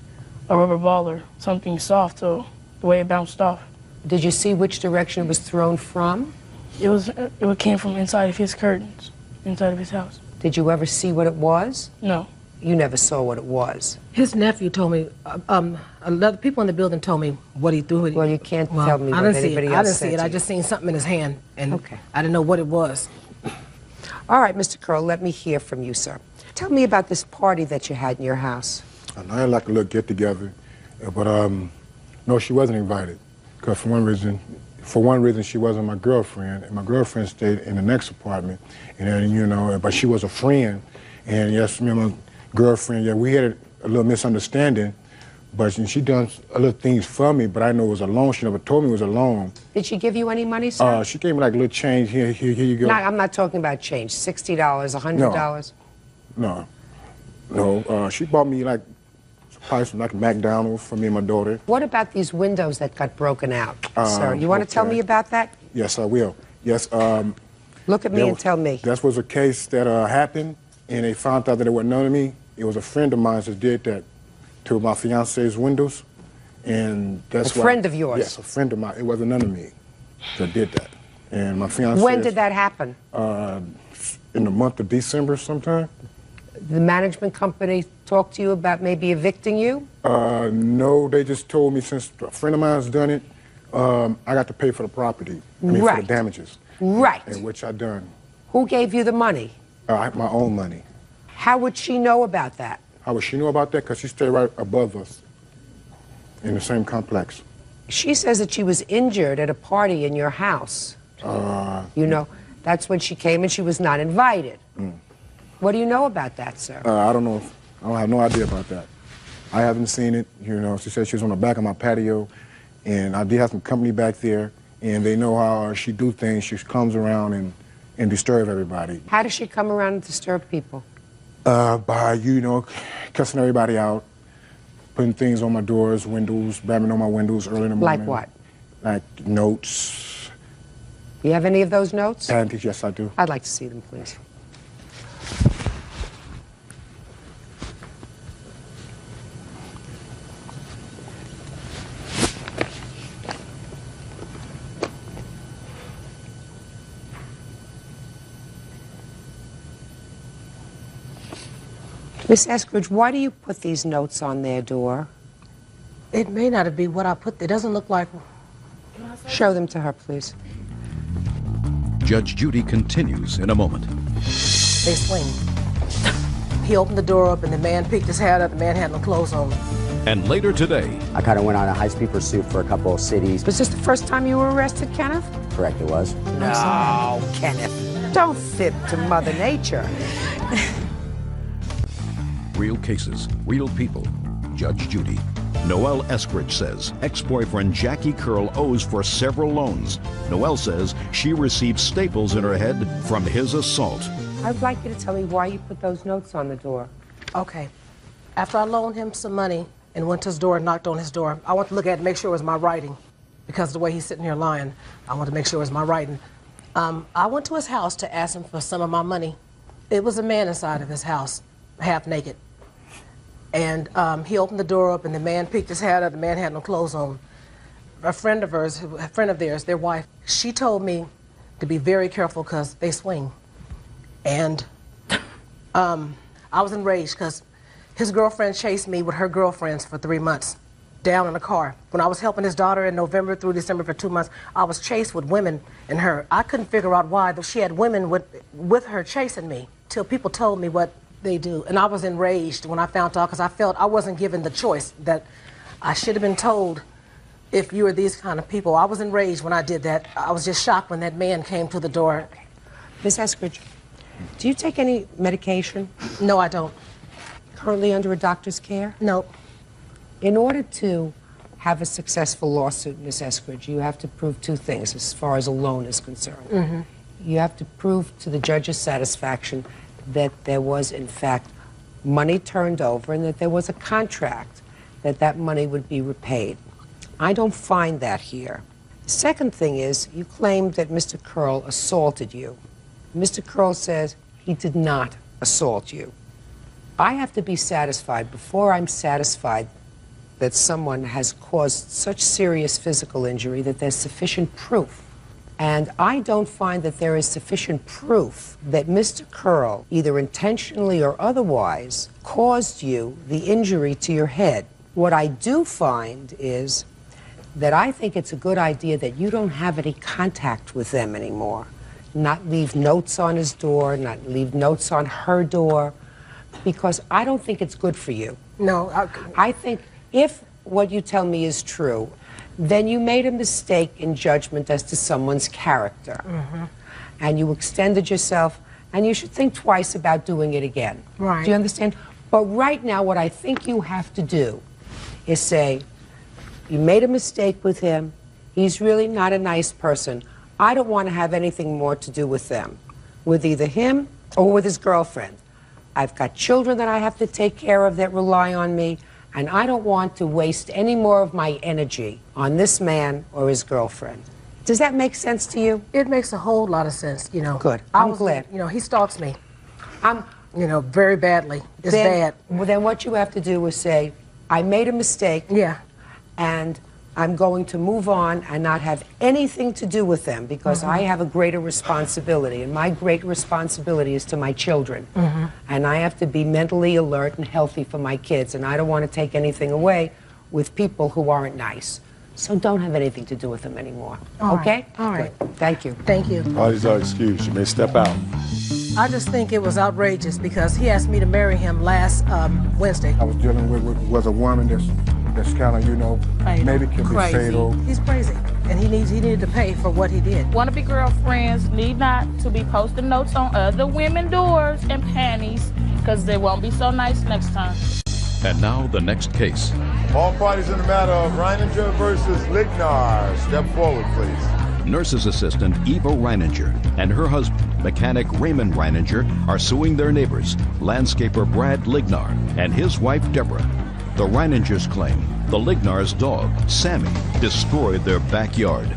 a rubber ball or something soft, so the way it bounced off. Did you see which direction it was thrown from? It came from inside of his curtains, inside of his house. Did you ever see what it was? No. You never saw what it was. His nephew told me, other people in the building told me what he threw. Well, you can't tell me what anybody else I didn't said see it. to I you. just seen something in his hand, and Okay. I didn't know what it was. All right, Mr. Curl, let me hear from you, sir. Tell me about this party that you had in your house. I had like a little get-together, but no, she wasn't invited. Because for one reason, she wasn't my girlfriend, and my girlfriend stayed in the next apartment. And then, you know, but she was a friend, and yes, me and my girlfriend, yeah, we had a little misunderstanding, but she done a little things for me, but I know it was a loan. She never told me it was a loan. Did she give you any money, sir? She gave me like a little change. Here you go. No, I'm not talking about change. $60, $100. No, she bought me like probably some like McDonald's for me and my daughter. What about these windows that got broken out, sir? You want to tell me about that? Yes, I will. Yes. Look at me and tell me. That was a case that happened, and they found out that it wasn't none of me. It was a friend of mine that did that to my fiance's windows, and that's a friend of yours? Yes, a friend of mine. It wasn't none of me that did that. And my fiance. When did that happen? In the month of December sometime. The management company talked to you about maybe evicting you? No, they just told me since a friend of mine's done it, I got to pay for the property. I mean, for the damages. Right. And which I done. Who gave you the money? My own money. How would she know about that? How would she know about that? Because she stayed right above us in the same complex. She says that she was injured at a party in your house. You know, that's when she came and she was not invited. What do you know about that, sir? I don't know. I don't have no idea about that. I haven't seen it. You know, she said she was on the back of my patio, and I did have some company back there, and they know how she do things. She comes around and disturb everybody. How does she come around and disturb people? By, you know, cussing everybody out, putting things on my doors, windows, banging on my windows early in the morning. Like what? Like notes. You have any of those notes? Yes, I do. I'd like to see them, please. Miss Eskridge, why do you put these notes on their door? It may not be what I put. It doesn't look like. Show them to her, please. Judge Judy continues in a moment. They swing. He opened the door up, and the man peeked his head up. The man had no clothes on. And later today, I kind of went on a high-speed pursuit for a couple of cities. Was this the first time you were arrested, Kenneth? Correct, it was. No, Kenneth. Don't fib to Mother Nature. real cases, real people. Judge Judy. Noelle Eskridge says ex-boyfriend Jackie Curl owes for several loans. Noelle says she received staples in her head from his assault. I'd like you to tell me why you put those notes on the door. Okay. After I loaned him some money and went to his door and knocked on his door, I want to look at it and make sure it was my writing. Because the way he's sitting here lying, I want to make sure it was my writing. I went to his house to ask him for some of my money. It was a man inside of his house, half naked. And he opened the door up, and the man peeked his head up. The man had no clothes on. A friend of theirs, their wife, she told me to be very careful because they swing. And I was enraged because his girlfriend chased me with her girlfriends for 3 months down in a car. When I was helping his daughter in November through December for 2 months, I was chased with women and her. I couldn't figure out why, but she had women with her chasing me till people told me what they do. And I was enraged when I found out because I felt I wasn't given the choice, that I should have been told if you were these kind of people. I was enraged when I did that. I was just shocked when that man came to the door. Miss Eskridge, do you take any medication? No, I don't. Currently under a doctor's care? No. In order to have a successful lawsuit, Miss Eskridge, you have to prove two things as far as a loan is concerned. Mm-hmm. You have to prove to the judge's satisfaction that there was, in fact, money turned over and that there was a contract that that money would be repaid. I don't find that here. The second thing is, you claimed that Mr. Curl assaulted you. Mr. Curl says he did not assault you. I have to be satisfied before I'm satisfied that someone has caused such serious physical injury that there's sufficient proof. And I don't find that there is sufficient proof that Mr. Curl, either intentionally or otherwise, caused you the injury to your head. What I do find is that I think it's a good idea that you don't have any contact with them anymore. Not leave notes on his door, not leave notes on her door, because I don't think it's good for you. No. I think if what you tell me is true, then you made a mistake in judgment as to someone's character. Mm-hmm. And you extended yourself, and you should think twice about doing it again. Right. Do you understand? But right now, what I think you have to do is say, you made a mistake with him. He's really not a nice person. I don't want to have anything more to do with them, with either him or with his girlfriend. I've got children that I have to take care of that rely on me, and I don't want to waste any more of my energy on this man or his girlfriend. Does that make sense to you? It makes a whole lot of sense, you know. Good. I'm glad. You know, he stalks me. You know, very badly. It's bad. Well, then what you have to do is say, I made a mistake. Yeah. And I'm going to move on and not have anything to do with them because I have a greater responsibility, and my great responsibility is to my children. And I have to be mentally alert and healthy for my kids, and I don't want to take anything away with people who aren't nice. So don't have anything to do with them anymore. All okay? right. All right. Good. Thank you. Thank you. Parties are excused. You may step out. I just think it was outrageous because he asked me to marry him last Wednesday. I was dealing with a woman that's kind of, you know, maybe can be fatal. He's crazy, and he needed to pay for what he did. Wannabe girlfriends need not to be posting notes on other women's doors and panties, because they won't be so nice next time. And now the next case. All parties in the matter of Reininger versus Lignar. Step forward, please. Nurse's assistant Eva Reininger and her husband, mechanic Raymond Reininger, are suing their neighbors, landscaper Brad Lignar and his wife Deborah. The Reiningers claim the Lignar's dog, Sammy, destroyed their backyard.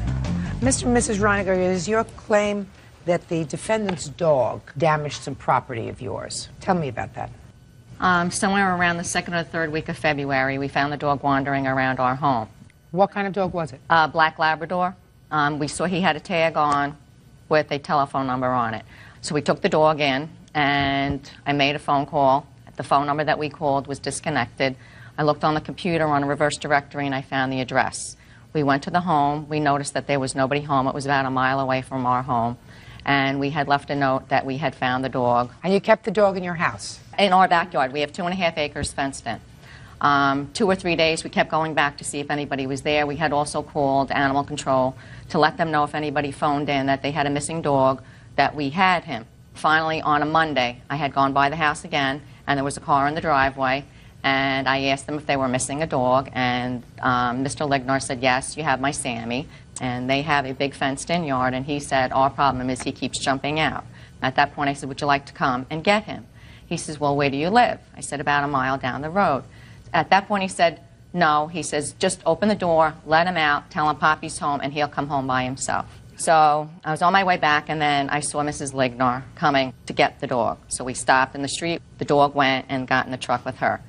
Mr. and Mrs. Reininger, it is your claim that the defendant's dog damaged some property of yours. Tell me about that. Somewhere around the second or third week of February, we found the dog wandering around our home. What kind of dog was it? Black Labrador. We saw he had a tag on with a telephone number on it. So we took the dog in, and I made a phone call. The phone number that we called was disconnected. I looked on the computer on a reverse directory, and I found the address. We went to the home. We noticed that there was nobody home. It was about a mile away from our home. And we had left a note that we had found the dog. And you kept the dog in your house? In our backyard. We have 2.5 acres fenced in. 2 or 3 days, we kept going back to see if anybody was there. We had also called animal control to let them know if anybody phoned in that they had a missing dog, that we had him. Finally, on a Monday, I had gone by the house again, and there was a car in the driveway, and I asked them if they were missing a dog, and Mr. Lignar said, yes, you have my Sammy. And they have a big fenced-in yard, and he said, our problem is he keeps jumping out. At that point, I said, would you like to come and get him? He says, well, where do you live? I said, about a mile down the road. At that point, he said, no. He says, just open the door, let him out, tell him Poppy's home, and he'll come home by himself. So I was on my way back, and then I saw Mrs. Lignar coming to get the dog. So we stopped in the street. The dog went and got in the truck with her.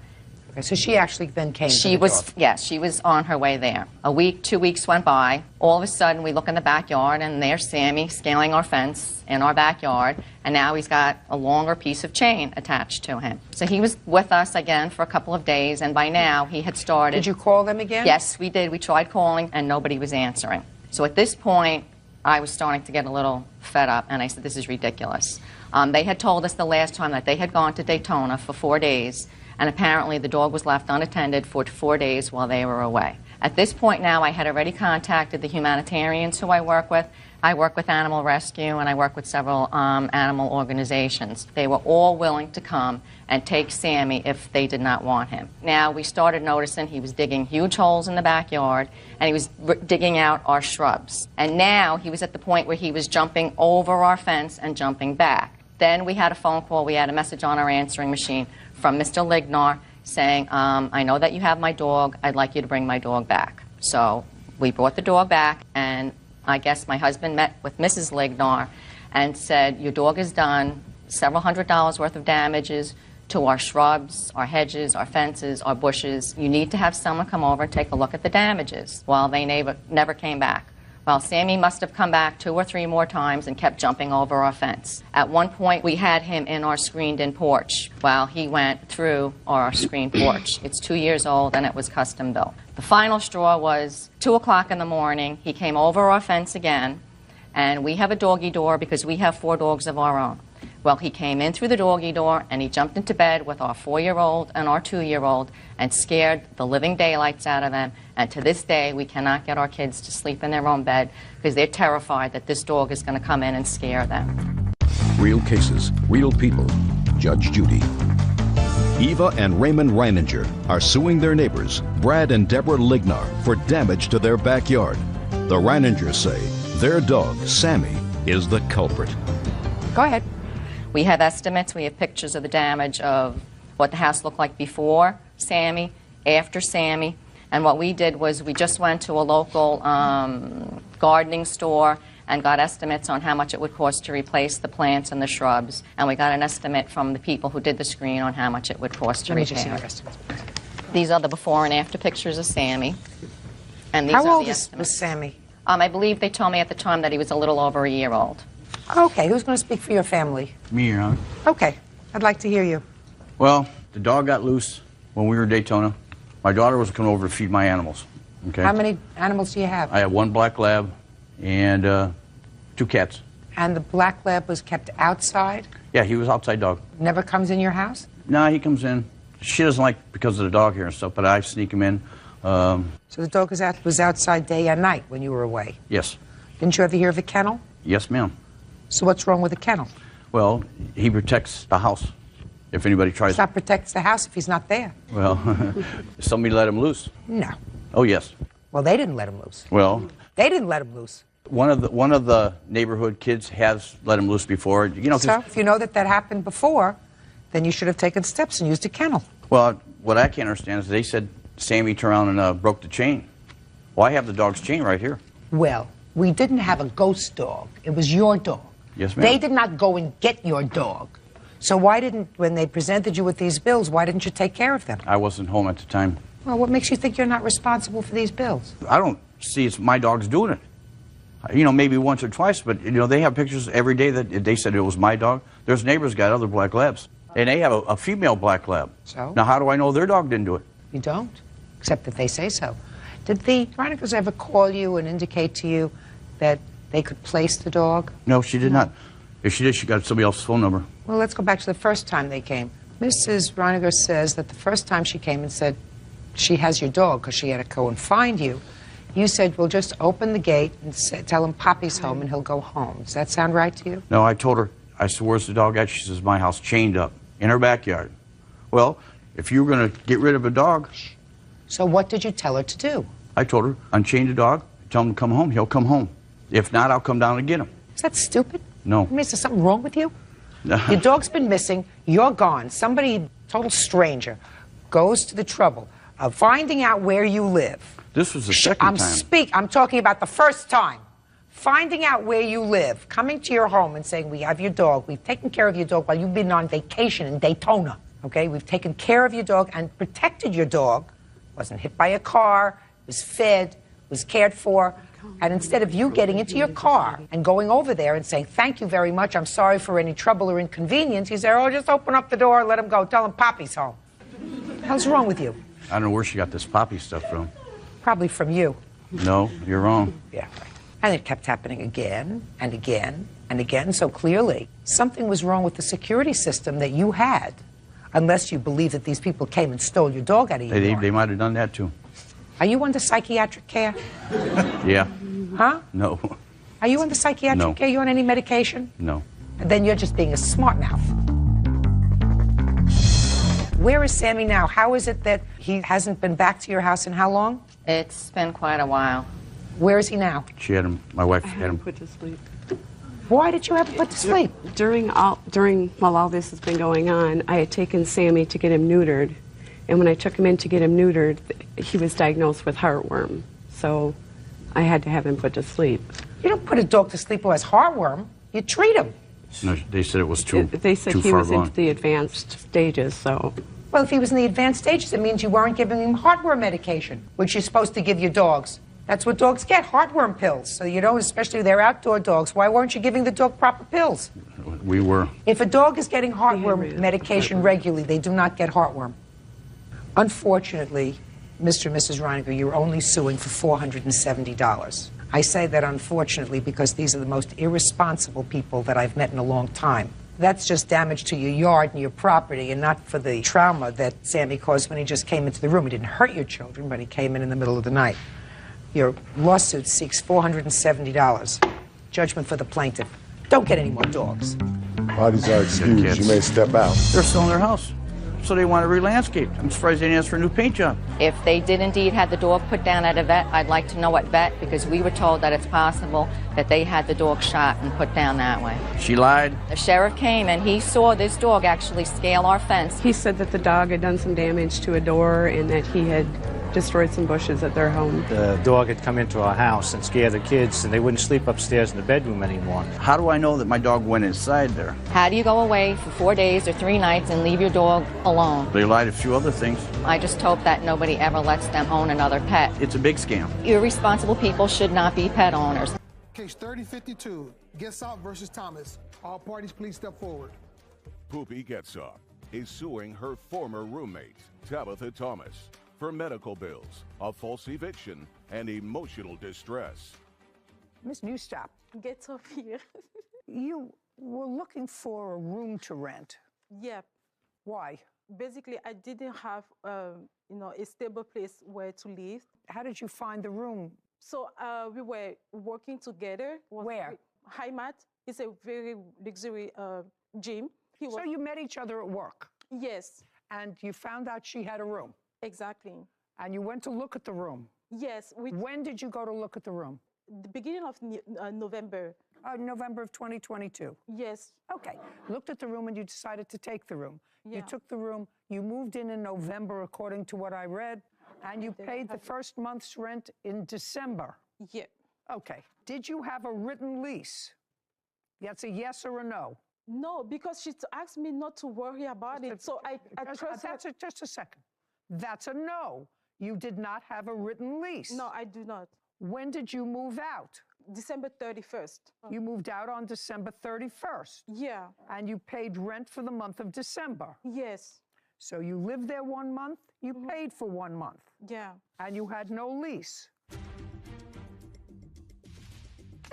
Okay, so she actually then came to the dog. Yes, she was on her way there. A week, 2 weeks went by. All of a sudden, we look in the backyard, and there's Sammy scaling our fence in our backyard, and now he's got a longer piece of chain attached to him. So he was with us again for a couple of days, and by now he had started. Did you call them again? Yes, we did. We tried calling, and nobody was answering. So at this point, I was starting to get a little fed up, and I said, this is ridiculous. They had told us the last time that they had gone to Daytona for 4 days, and apparently the dog was left unattended for 4 days while they were away. At this point now, I had already contacted the humanitarians who I work with. I work with Animal Rescue, and I work with several animal organizations. They were all willing to come and take Sammy if they did not want him. Now, we started noticing he was digging huge holes in the backyard, and he was digging out our shrubs. And now he was at the point where he was jumping over our fence and jumping back. Then we had a phone call. We had a message on our answering machine from Mr. Lignar saying, I know that you have my dog. I'd like you to bring my dog back. So we brought the dog back, and I guess my husband met with Mrs. Lignar and said, your dog has done several $100s worth of damages to our shrubs, our hedges, our fences, our bushes. You need to have someone come over and take a look at the damages. Well, they never came back. Well, Sammy must have come back 2 or 3 more times and kept jumping over our fence. At one point, we had him in our screened-in porch while he went through our screened porch. It's 2 years old, and it was custom built. The final straw was 2 o'clock in the morning. He came over our fence again, and we have a doggy door because we have 4 dogs of our own. Well, he came in through the doggy door, and he jumped into bed with our 4-year-old and our 2-year-old and scared the living daylights out of them. And to this day, we cannot get our kids to sleep in their own bed because they're terrified that this dog is going to come in and scare them. Real cases, real people. Judge Judy. Eva and Raymond Reininger are suing their neighbors, Brad and Deborah Lignar, for damage to their backyard. The Reiningers say their dog, Sammy, is the culprit. Go ahead. We have estimates. We have pictures of the damage of what the house looked like before Sammy, after Sammy. And what we did was we just went to a local gardening store and got estimates on how much it would cost to replace the plants and the shrubs. And we got an estimate from the people who did the screen on how much it would cost to repair. Let me just see your estimates. These are the before and after pictures of Sammy. And these How are old the was estimates. Sammy? I believe they told me at the time that he was a little over a year old. Okay, who's going to speak for your family? Me, Your Honor. Okay, I'd like to hear you. Well, the dog got loose when we were in Daytona. My daughter was coming over to feed my animals. Okay. How many animals do you have? I have 1 black lab and 2 cats. And the black lab was kept outside? Yeah, he was outside dog. Never comes in your house? No, he comes in. She doesn't like because of the dog here and stuff, but I sneak him in. So the dog was outside day and night when you were away? Yes. Didn't you ever hear of a kennel? Yes, ma'am. So what's wrong with a kennel? Well, he protects the house. If anybody tries... It's not protects the house if he's not there. Well, somebody let him loose. No. Oh, yes. Well, they didn't let him loose. Well... They didn't let him loose. One of the neighborhood kids has let him loose before. You know, so if you know that that happened before, then you should have taken steps and used a kennel. Well, what I can't understand is they said Sammy turned around and broke the chain. Well, I have the dog's chain right here. Well, we didn't have a ghost dog. It was your dog. Yes, ma'am. They did not go and get your dog. So why didn't, when they presented you with these bills, why didn't you take care of them? I wasn't home at the time. Well, what makes you think you're not responsible for these bills? I don't see it's my dog's doing it. You know, maybe once or twice, but, you know, they have pictures every day that they said it was my dog. There's neighbors got other black labs, and they have a female black lab. So? Now, how do I know their dog didn't do it? You don't, except that they say so. Did the Chronicles ever call you and indicate to you that they could place the dog? No, she did not. If she did, she got somebody else's phone number. Well, let's go back to the first time they came. Mrs. Reiniger says that the first time she came and said she has your dog because she had to go and find you, you said, well, just open the gate and tell him Poppy's home and he'll go home. Does that sound right to you? No, I told her, I said, where's the dog at? She says, my house, chained up, in her backyard. Well, if you were going to get rid of a dog... So what did you tell her to do? I told her, unchain the dog, tell him to come home, he'll come home. If not, I'll come down and get him. Is that stupid? No. I mean, is there something wrong with you? Your dog's been missing, you're gone. Somebody, total stranger, goes to the trouble of finding out where you live. This was the second time. I'm talking about the first time. Finding out where you live, coming to your home and saying, we have your dog, we've taken care of your dog while you've been on vacation in Daytona. Okay, we've taken care of your dog and protected your dog. Wasn't hit by a car, was fed, was cared for. And instead of you getting into your car and going over there and saying, thank you very much, I'm sorry for any trouble or inconvenience, you say, oh, just open up the door, let him go, tell him Poppy's home. What's wrong with you? I don't know where she got this Poppy stuff from. Probably from you. No, you're wrong. Yeah, right. And it kept happening again and again and again. So clearly, something was wrong with the security system that you had, unless you believe that these people came and stole your dog out of you. They might have done that, too. Are you under psychiatric care? Yeah. Huh? No. Are you under psychiatric care? You on any medication? No. And then you're just being a smart mouth. Where is Sammy now? How is it that he hasn't been back to your house in how long? It's been quite a while. Where is he now? She had him, my wife had him. Put to sleep. Why did you have him put to sleep? While all this has been going on, I had taken Sammy to get him neutered. And when I took him in to get him neutered, he was diagnosed with heartworm. So I had to have him put to sleep. You don't put a dog to sleep who has heartworm. You treat him. No, they said it was too They said too he far was gone. into the advanced stages, so. Well, if he was in the advanced stages, it means you weren't giving him heartworm medication, which you're supposed to give your dogs. That's what dogs get, heartworm pills. So you don't, especially they're outdoor dogs. Why weren't you giving the dog proper pills? We were. If a dog is getting heartworm medication regularly, they do not get heartworm. Unfortunately, Mr. and Mrs. Reiniger, you're only suing for $470. I say that unfortunately because these are the most irresponsible people that I've met in a long time. That's just damage to your yard and your property and not for the trauma that Sammy caused when he just came into the room. He didn't hurt your children, but he came in the middle of the night. Your lawsuit seeks $470. Judgment for the plaintiff. Don't get any more dogs. Parties are excused. You may step out. They're still in their house, so they want to re-landscape. I'm surprised they didn't ask for a new paint job. If they did indeed have the dog put down at a vet, I'd like to know what vet, because we were told that it's possible that they had the dog shot and put down that way. She lied. The sheriff came and he saw this dog actually scale our fence. He said that the dog had done some damage to a door and that he had destroyed some bushes at their home. The dog had come into our house and scared the kids, and they wouldn't sleep upstairs in the bedroom anymore. How do I know that my dog went inside there? How do you go away for 4 days or 3 nights and leave your dog alone? They lied a few other things. I just hope that nobody ever lets them own another pet. It's a big scam. Irresponsible people should not be pet owners. Case 3052, Getsop versus Thomas. All parties please step forward. Poopy Getsop is suing her former roommate, Tabitha Thomas, for medical bills, a false eviction, and emotional distress. Miss Newstop, Get off here. you were looking for a room to rent. Yeah. Why? Basically, I didn't have, a stable place where to live. How did you find the room? So we were working together. Where? Heimat. It's a very luxury gym. So you met each other at work? Yes. And you found out she had a room? Exactly. And you went to look at the room? Yes. When did you go to look at the room? The beginning of November. November of 2022? Yes. Okay. Looked at the room and you decided to take the room. Yeah. You took the room, you moved in November according to what I read, and you paid the first month's rent in December? Yeah. Okay. Did you have a written lease? That's a yes or a no? No, because she asked me not to worry about it. So I trust her. Just a second. That's a no. You did not have a written lease. No, I do not. When did you move out? December 31st. You moved out on December 31st? Yeah. And you paid rent for the month of December? Yes. So you lived there 1 month, you paid for 1 month? Yeah. And you had no lease?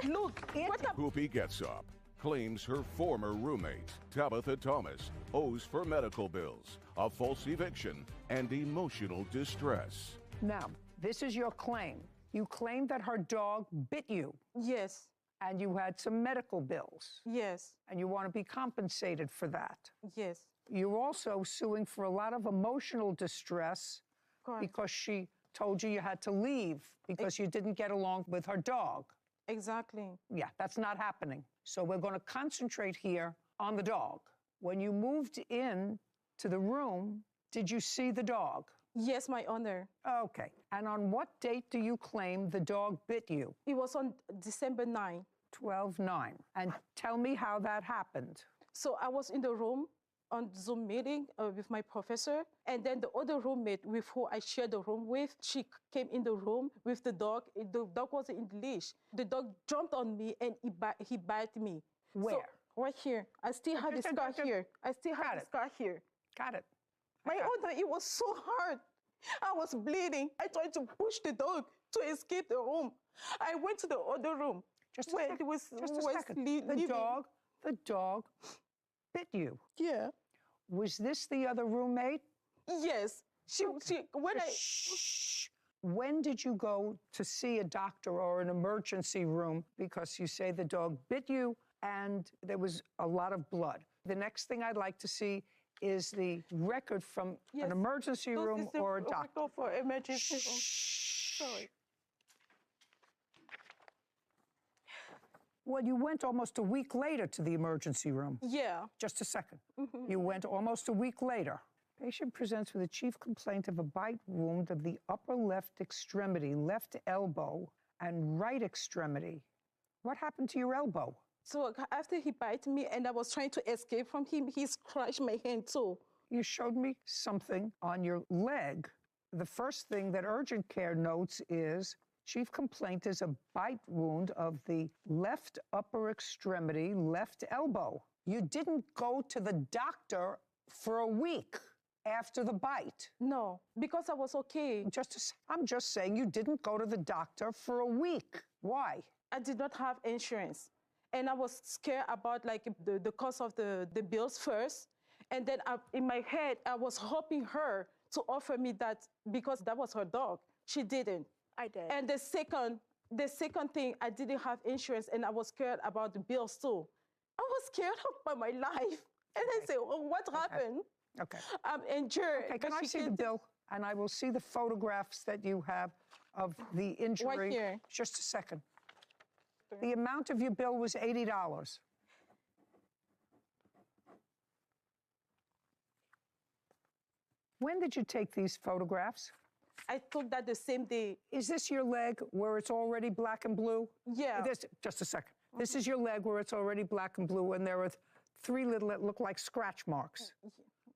Look, Poopy Getsop claims her former roommate, Tabitha Thomas, owes for medical bills, a false eviction, and emotional distress. Now, this is your claim. You claimed that her dog bit you. Yes. And you had some medical bills. Yes. And you want to be compensated for that. Yes. You're also suing for a lot of emotional distress. Correct. Because she told you had to leave because you didn't get along with her dog. Exactly. Yeah, that's not happening. So we're going to concentrate here on the dog. When you moved in to the room, did you see the dog? Yes, my honor. Okay. And on what date do you claim the dog bit you? It was on December 9. 12/9. And tell me how that happened. So I was in the room on Zoom meeting with my professor, and then the other roommate with who I shared the room with, she came in the room with the dog. The dog wasn't in the leash. The dog jumped on me and he bit me. Where? So, right here. I still have the scar here. I still have the scar here. Got it. My honor, it was so hard. I was bleeding. I tried to push the dog to escape the room. I went to the other room. Just a second. The dog bit you. Yeah. Was this the other roommate? Yes. When did you go to see a doctor or an emergency room because you say the dog bit you and there was a lot of blood? The next thing I'd like to see is the record from an emergency room or a doctor. For emergency room. Sorry. Well, you went almost a week later to the emergency room. Yeah. Just a second. You went almost a week later. Patient presents with a chief complaint of a bite wound of the upper left extremity, left elbow, and right extremity. What happened to your elbow? So after he bit me and I was trying to escape from him, he scratched my hand too. You showed me something on your leg. The first thing that urgent care notes is chief complaint is a bite wound of the left upper extremity, left elbow. You didn't go to the doctor for a week after the bite. No, because I was okay. I'm just saying you didn't go to the doctor for a week. Why? I did not have insurance. And I was scared about like the cost of the bills first. And then in my head, I was hoping her to offer me that because that was her dog. She didn't. I did. And the second thing, I didn't have insurance and I was scared about the bills too. I was scared about my life. And I said, well, what happened? Okay. I'm injured. Okay, can I see the bill? And I will see the photographs that you have of the injury. Right here. Just a second. The amount of your bill was $80. When did you take these photographs? I took that the same day. Is this your leg where it's already black and blue? Yeah. Just a second. This is your leg where it's already black and blue, and there are three little that look like scratch marks.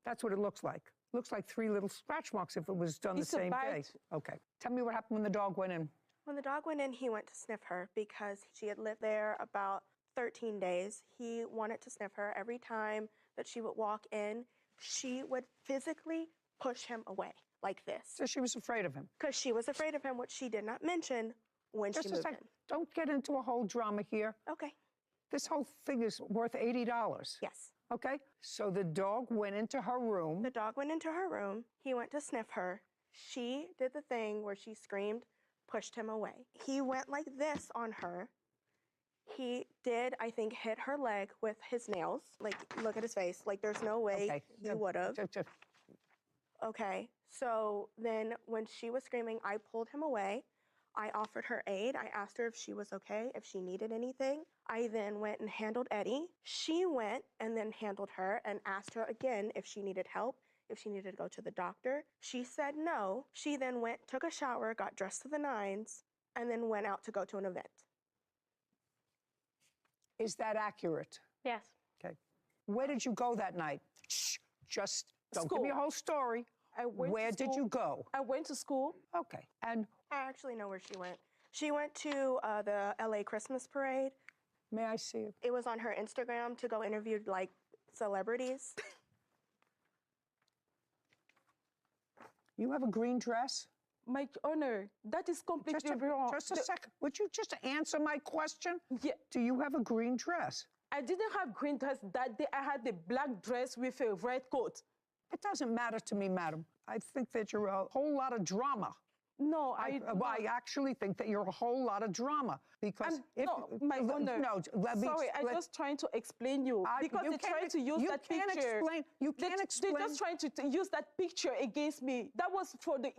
That's what it looks like. Looks like three little scratch marks if it was done the same day. Okay. Tell me what happened when the dog went in. When the dog went in, he went to sniff her because she had lived there about 13 days. He wanted to sniff her. Every time that she would walk in, she would physically push him away like this. So she was afraid of him? Because she was afraid of him, which she did not mention when she moved in. Don't get into a whole drama here. Okay. This whole thing is worth $80. Yes. Okay? So the dog went into her room. The dog went into her room. He went to sniff her. She did the thing where she screamed, pushed him away. He went like this on her. He did, I think, hit her leg with his nails. Like, look at his face. Like, there's no way he would have. Okay. So then when she was screaming, I pulled him away. I offered her aid. I asked her if she was okay, if she needed anything. I then went and handled Eddie. She went and then handled her and asked her again if she needed help, if she needed to go to the doctor. She said no. She then went, took a shower, got dressed to the nines, and then went out to go to an event. Is that accurate? Yes. Okay. Where did you go that night? Shh, just don't School. give me a whole story. Where did you go? I went to school. Okay. And I actually know where she went. She went to the LA Christmas parade. May I see it? It was on her Instagram to go interview like celebrities. You have a green dress? My honor, that is completely wrong. Just a second. Would you just answer my question? Yeah. Do you have a green dress? I didn't have green dress that day. I had the black dress with a red coat. It doesn't matter to me, madam. I think that you're a whole lot of drama. No, I actually think that you're a whole lot of drama because my honor. No, I'm just trying to explain you because they try to use that picture. You can't explain. They're just trying to use that picture against me. That was for the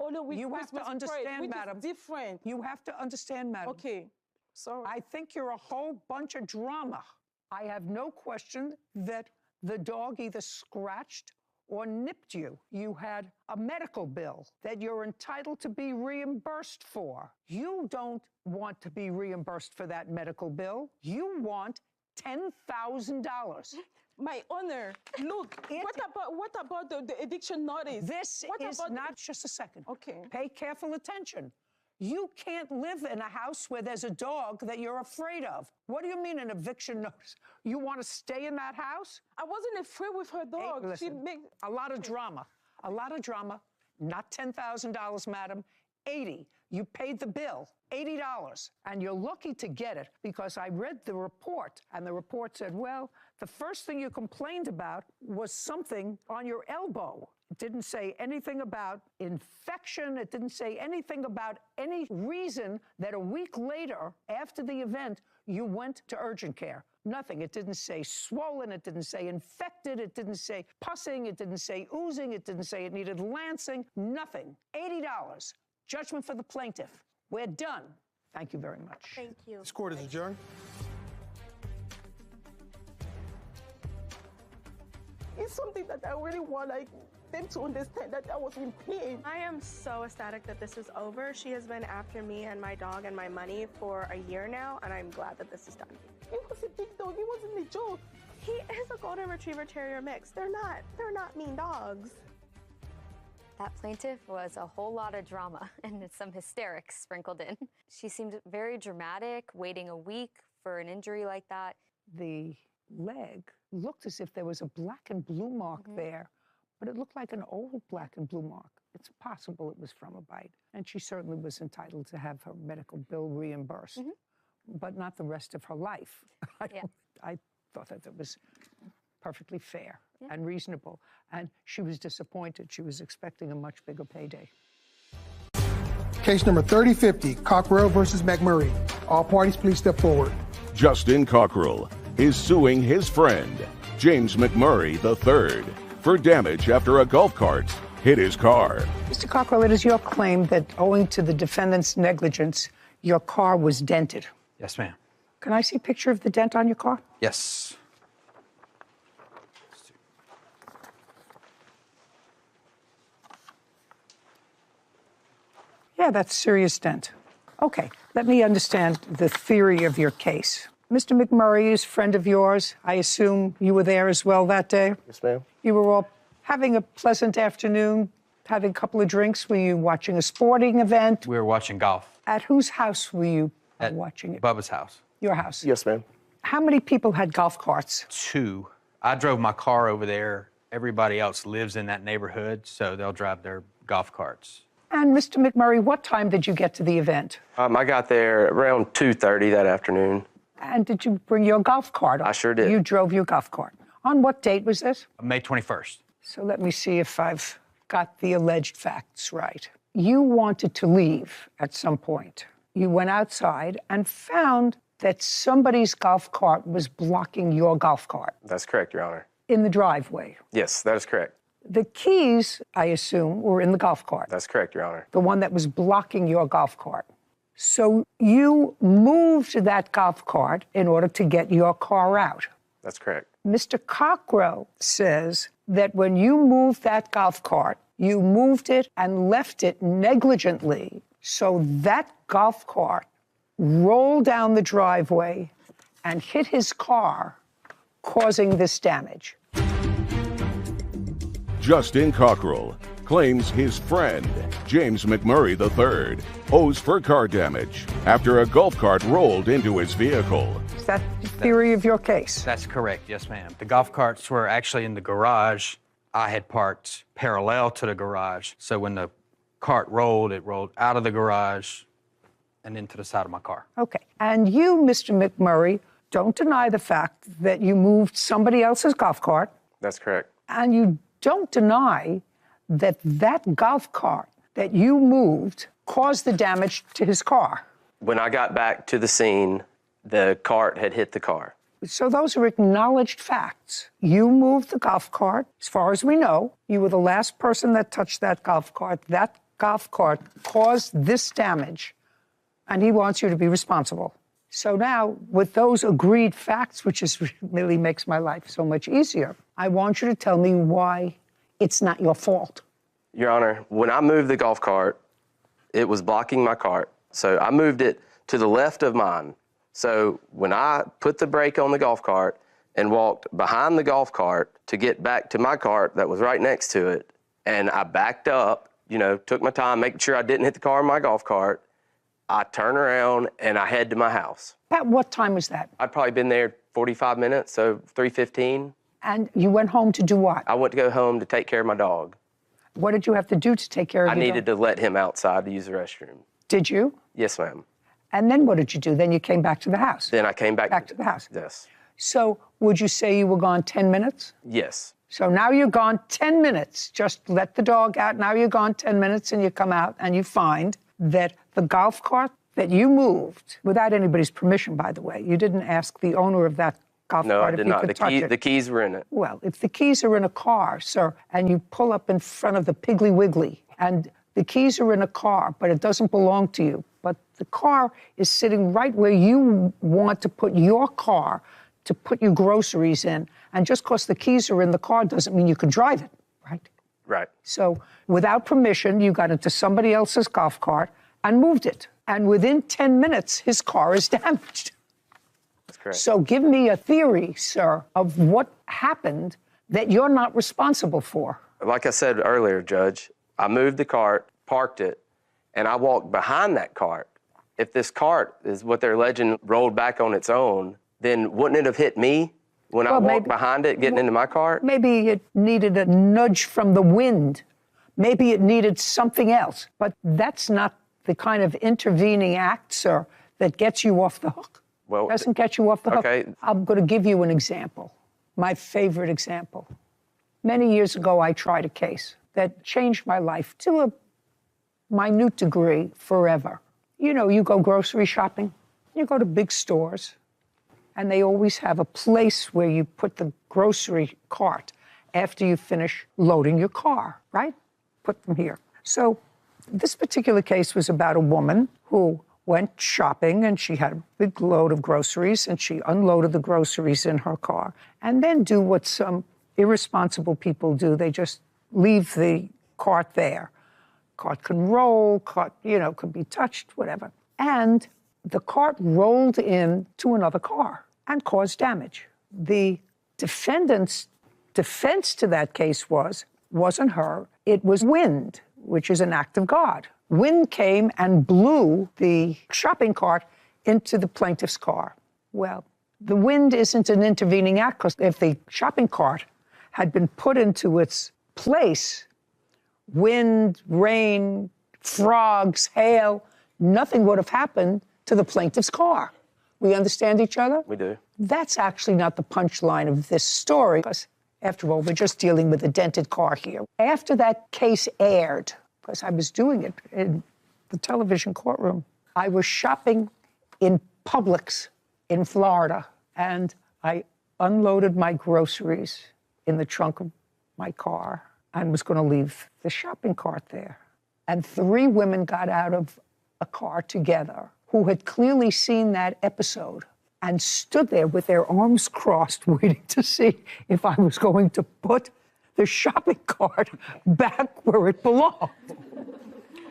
Honor Week You have Christmas to understand, parade, which madam. is different. You have to understand, madam. Okay, sorry. I think you're a whole bunch of drama. I have no question that the dog either scratched or nipped you. You had a medical bill that you're entitled to be reimbursed for. You don't want to be reimbursed for that medical bill. You want $10,000. My honor, look, what about the addiction notice? This is not, just a second. Okay. Pay careful attention. You can't live in a house where there's a dog that you're afraid of. What do you mean an eviction notice? You want to stay in that house? I wasn't afraid with her dog. Hey, listen, a lot of drama. A lot of drama. Not $10,000, madam. 80. You paid the bill, $80. And you're lucky to get it because I read the report, and the report said, well, the first thing you complained about was something on your elbow. It didn't say anything about infection. It didn't say anything about any reason that a week later, after the event, you went to urgent care. Nothing. It didn't say swollen. It didn't say infected. It didn't say pussing. It didn't say oozing. It didn't say it needed lancing. Nothing. $80. Judgment for the plaintiff. We're done. Thank you very much. Thank you. This court is adjourned. It's something that I really want them to understand that I was in pain. I am so ecstatic that this is over. She has been after me and my dog and my money for a year now, and I'm glad that this is done. It was a big dog. It wasn't a joke. He is a golden retriever terrier mix. They're not mean dogs. That plaintiff was a whole lot of drama and some hysterics sprinkled in. She seemed very dramatic, waiting a week for an injury like that. The leg looked as if there was a black and blue mark there, but it looked like an old black and blue mark. It's possible it was from a bite, and she certainly was entitled to have her medical bill reimbursed, but not the rest of her life. I thought that it was perfectly fair and reasonable, and she was disappointed. She was expecting a much bigger payday. Case number 3050, Cockrell versus McMurray. All parties, please step forward. Justin Cockrell is suing his friend, James McMurray III, for damage after a golf cart hit his car. Mr. Cockrell, it is your claim that owing to the defendant's negligence, your car was dented. Yes, ma'am. Can I see a picture of the dent on your car? Yes. Yeah, that's serious dent. Okay, let me understand the theory of your case. Mr. McMurray is a friend of yours. I assume you were there as well that day? Yes, ma'am. You were all having a pleasant afternoon, having a couple of drinks. Were you watching a sporting event? We were watching golf. At whose house were you At watching it? Bubba's house. Your house? Yes, ma'am. How many people had golf carts? 2. I drove my car over there. Everybody else lives in that neighborhood, so they'll drive their golf carts. And Mr. McMurray, what time did you get to the event? I got there around 2:30 that afternoon. And did you bring your golf cart? I sure did. You drove your golf cart. On what date was this? May 21st. So let me see if I've got the alleged facts right. You wanted to leave at some point. You went outside and found that somebody's golf cart was blocking your golf cart That's correct, Your Honor. in the driveway. Yes, that is correct. The keys, I assume, were in the golf cart. That's correct, Your Honor. The one that was blocking your golf cart. So you moved that golf cart in order to get your car out. That's correct. Mr. Cockrell says that when you moved that golf cart, you moved it and left it negligently, so that golf cart rolled down the driveway and hit his car, causing this damage. Justin Cockrell claims his friend, James McMurray III, owes for car damage after a golf cart rolled into his vehicle. Is that the theory of your case? That's correct, yes, ma'am. The golf carts were actually in the garage. I had parked parallel to the garage, so when the cart rolled, it rolled out of the garage and into the side of my car. Okay. And you, Mr. McMurray, don't deny the fact that you moved somebody else's golf cart. That's correct. And you don't deny that that golf cart that you moved caused the damage to his car. When I got back to the scene, the cart had hit the car. So those are acknowledged facts. You moved the golf cart. As far as we know, you were the last person that touched that golf cart. That golf cart caused this damage, and he wants you to be responsible. So now, with those agreed facts, which really makes my life so much easier, I want you to tell me why it's not your fault. Your Honor, when I moved the golf cart, it was blocking my cart. So I moved it to the left of mine. So when I put the brake on the golf cart and walked behind the golf cart to get back to my cart that was right next to it, and I backed up, took my time, making sure I didn't hit the car in my golf cart, I turned around and I head to my house. At what time was that? I'd probably been there 45 minutes, so 3:15. And you went home to do what? I went to go home to take care of my dog. What did you have to do to take care of your dog? I needed to let him outside to use the restroom. Did you? Yes, ma'am. And then what did you do? Then you came back to the house? Then I came back to the house? Yes. So would you say you were gone 10 minutes? Yes. So now you're gone 10 minutes. Just let the dog out. Now you're gone 10 minutes and you come out and you find that the golf cart that you moved, without anybody's permission, by the way, you didn't ask the owner of that golf No, cart I did if you not. could touch it. The keys were in it. Well, if the keys are in a car, sir, and you pull up in front of the Piggly Wiggly and The keys are in a car, but it doesn't belong to you. But the car is sitting right where you want to put your car to put your groceries in. And just because the keys are in the car doesn't mean you can drive it, right? Right. So without permission, you got into somebody else's golf cart and moved it. And within 10 minutes, his car is damaged. That's correct. So give me a theory, sir, of what happened that you're not responsible for. Like I said earlier, Judge, I moved the cart, parked it, and I walked behind that cart. If this cart is what they're alleging rolled back on its own, then wouldn't it have hit me when I walked behind it, getting into my cart? Maybe it needed a nudge from the wind. Maybe it needed something else. But that's not the kind of intervening act, sir, that gets you off the hook. Well, doesn't get you off the hook. okay. I'm going to give you an example, my favorite example. Many years ago, I tried a case that changed my life to a minute degree forever. You know, you go grocery shopping, you go to big stores, and they always have a place where you put the grocery cart after you finish loading your car, right? Put them here. So this particular case was about a woman who went shopping and she had a big load of groceries and she unloaded the groceries in her car and then do what some irresponsible people do. They just leave the cart there. Cart can roll, cart, could be touched, whatever. And the cart rolled into another car and caused damage. The defendant's defense to that case wasn't her, it was wind, which is an act of God. Wind came and blew the shopping cart into the plaintiff's car. Well, the wind isn't an intervening act because if the shopping cart had been put into its place, wind, rain, frogs, hail, nothing would have happened to the plaintiff's car. We understand each other? We do. That's actually not the punchline of this story, because after all, we're just dealing with a dented car here. After that case aired, because I was doing it in the television courtroom, I was shopping in Publix in Florida, and I unloaded my groceries in the trunk of my car and was going to leave the shopping cart there. And 3 women got out of a car together who had clearly seen that episode and stood there with their arms crossed waiting to see if I was going to put the shopping cart back where it belonged.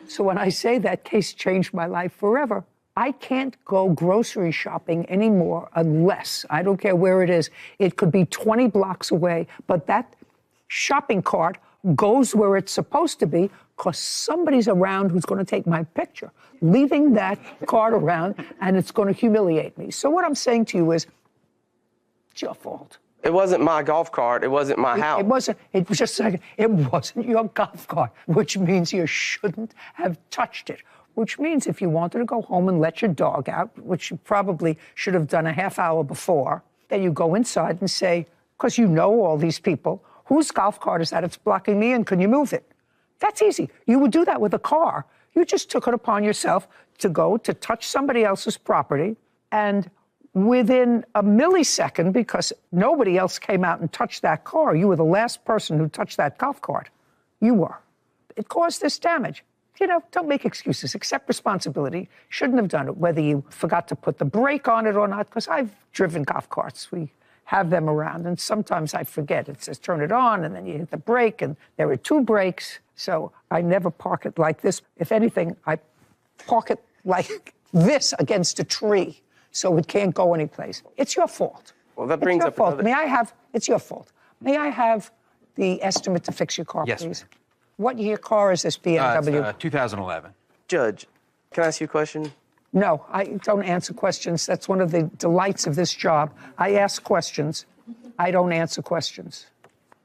So when I say that case changed my life forever, I can't go grocery shopping anymore unless, I don't care where it is, it could be 20 blocks away, but that shopping cart goes where it's supposed to be because somebody's around who's going to take my picture, leaving that cart around, and it's going to humiliate me. So what I'm saying to you is, it's your fault. It wasn't my golf cart. It wasn't my house. It wasn't. It was just a second. It wasn't your golf cart, which means you shouldn't have touched it. Which means if you wanted to go home and let your dog out, which you probably should have done a half hour before, then you go inside and say, because you know all these people, whose golf cart is that? It's blocking me in. Can you move it? That's easy. You would do that with a car. You just took it upon yourself to go to touch somebody else's property, and within a millisecond, because nobody else came out and touched that car, you were the last person who touched that golf cart. You were. It caused this damage. Don't make excuses. Accept responsibility. Shouldn't have done it, whether you forgot to put the brake on it or not, because I've driven golf carts. We have them around, and sometimes I forget. It says turn it on, and then you hit the brake, and there are 2 brakes. So I never park it like this. If anything, I park it like this against a tree, so it can't go anyplace. It's your fault. Well, that brings up another... It's your fault. May I have the estimate to fix your car, yes, please? What year car is this BMW? It's 2011. Judge, can I ask you a question? No, I don't answer questions. That's one of the delights of this job. I ask questions. I don't answer questions.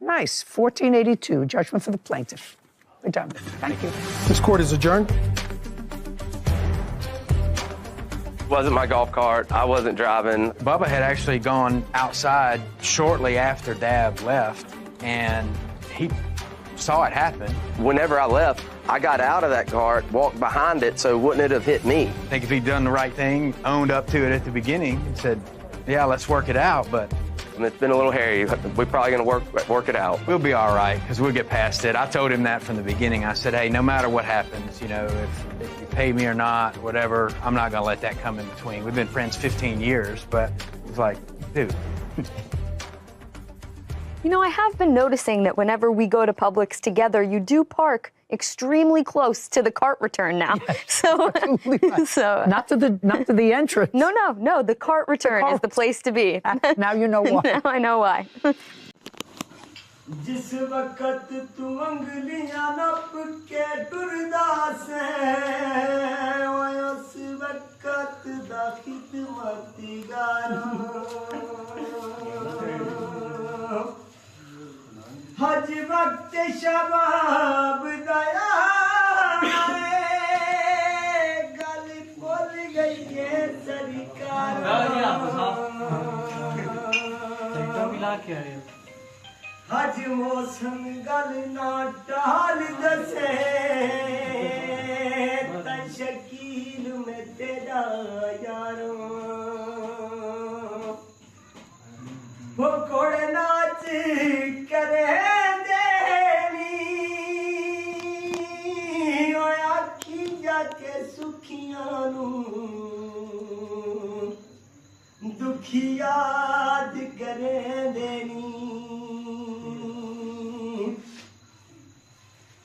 Nice. 1482, judgment for the plaintiff. We're done. Thank you. This court is adjourned. It wasn't my golf cart. I wasn't driving. Bubba had actually gone outside shortly after Dab left, and he saw it happen. Whenever I left, I got out of that cart, walked behind it, so wouldn't it have hit me? I think if he'd done the right thing, owned up to it at the beginning, and said, yeah, let's work it out, but It's been a little hairy. We're probably going to work it out. We'll be all right, because we'll get past it. I told him that from the beginning. I said, hey, no matter what happens, you know, if you pay me or not, whatever, I'm not going to let that come in between. We've been friends 15 years, but it's like, dude. You know, I have been noticing that whenever we go to Publix together, you do park extremely close to the cart return now. Yes, so not to the entrance. No, the cart return is the place to be. Now you know why. Now I know why. जिस वक्त तू अंगलियां नप के टुरदा से उस वक्त दा खिदमतगार हज वक्त शबाब दया गल भुल गई है सरकार हज मौसम गल ना टाल दसे तशकील में तेरा यारो वो कोड़ नाच करे देनी आखी जाके सुखियां नू दुखी याद करे देनी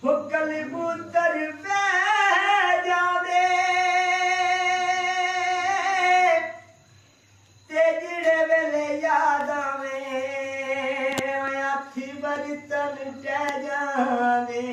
वो कबूतर पे जादे ते जिड़े वेले याद आवे हथी बर्तन टह जावे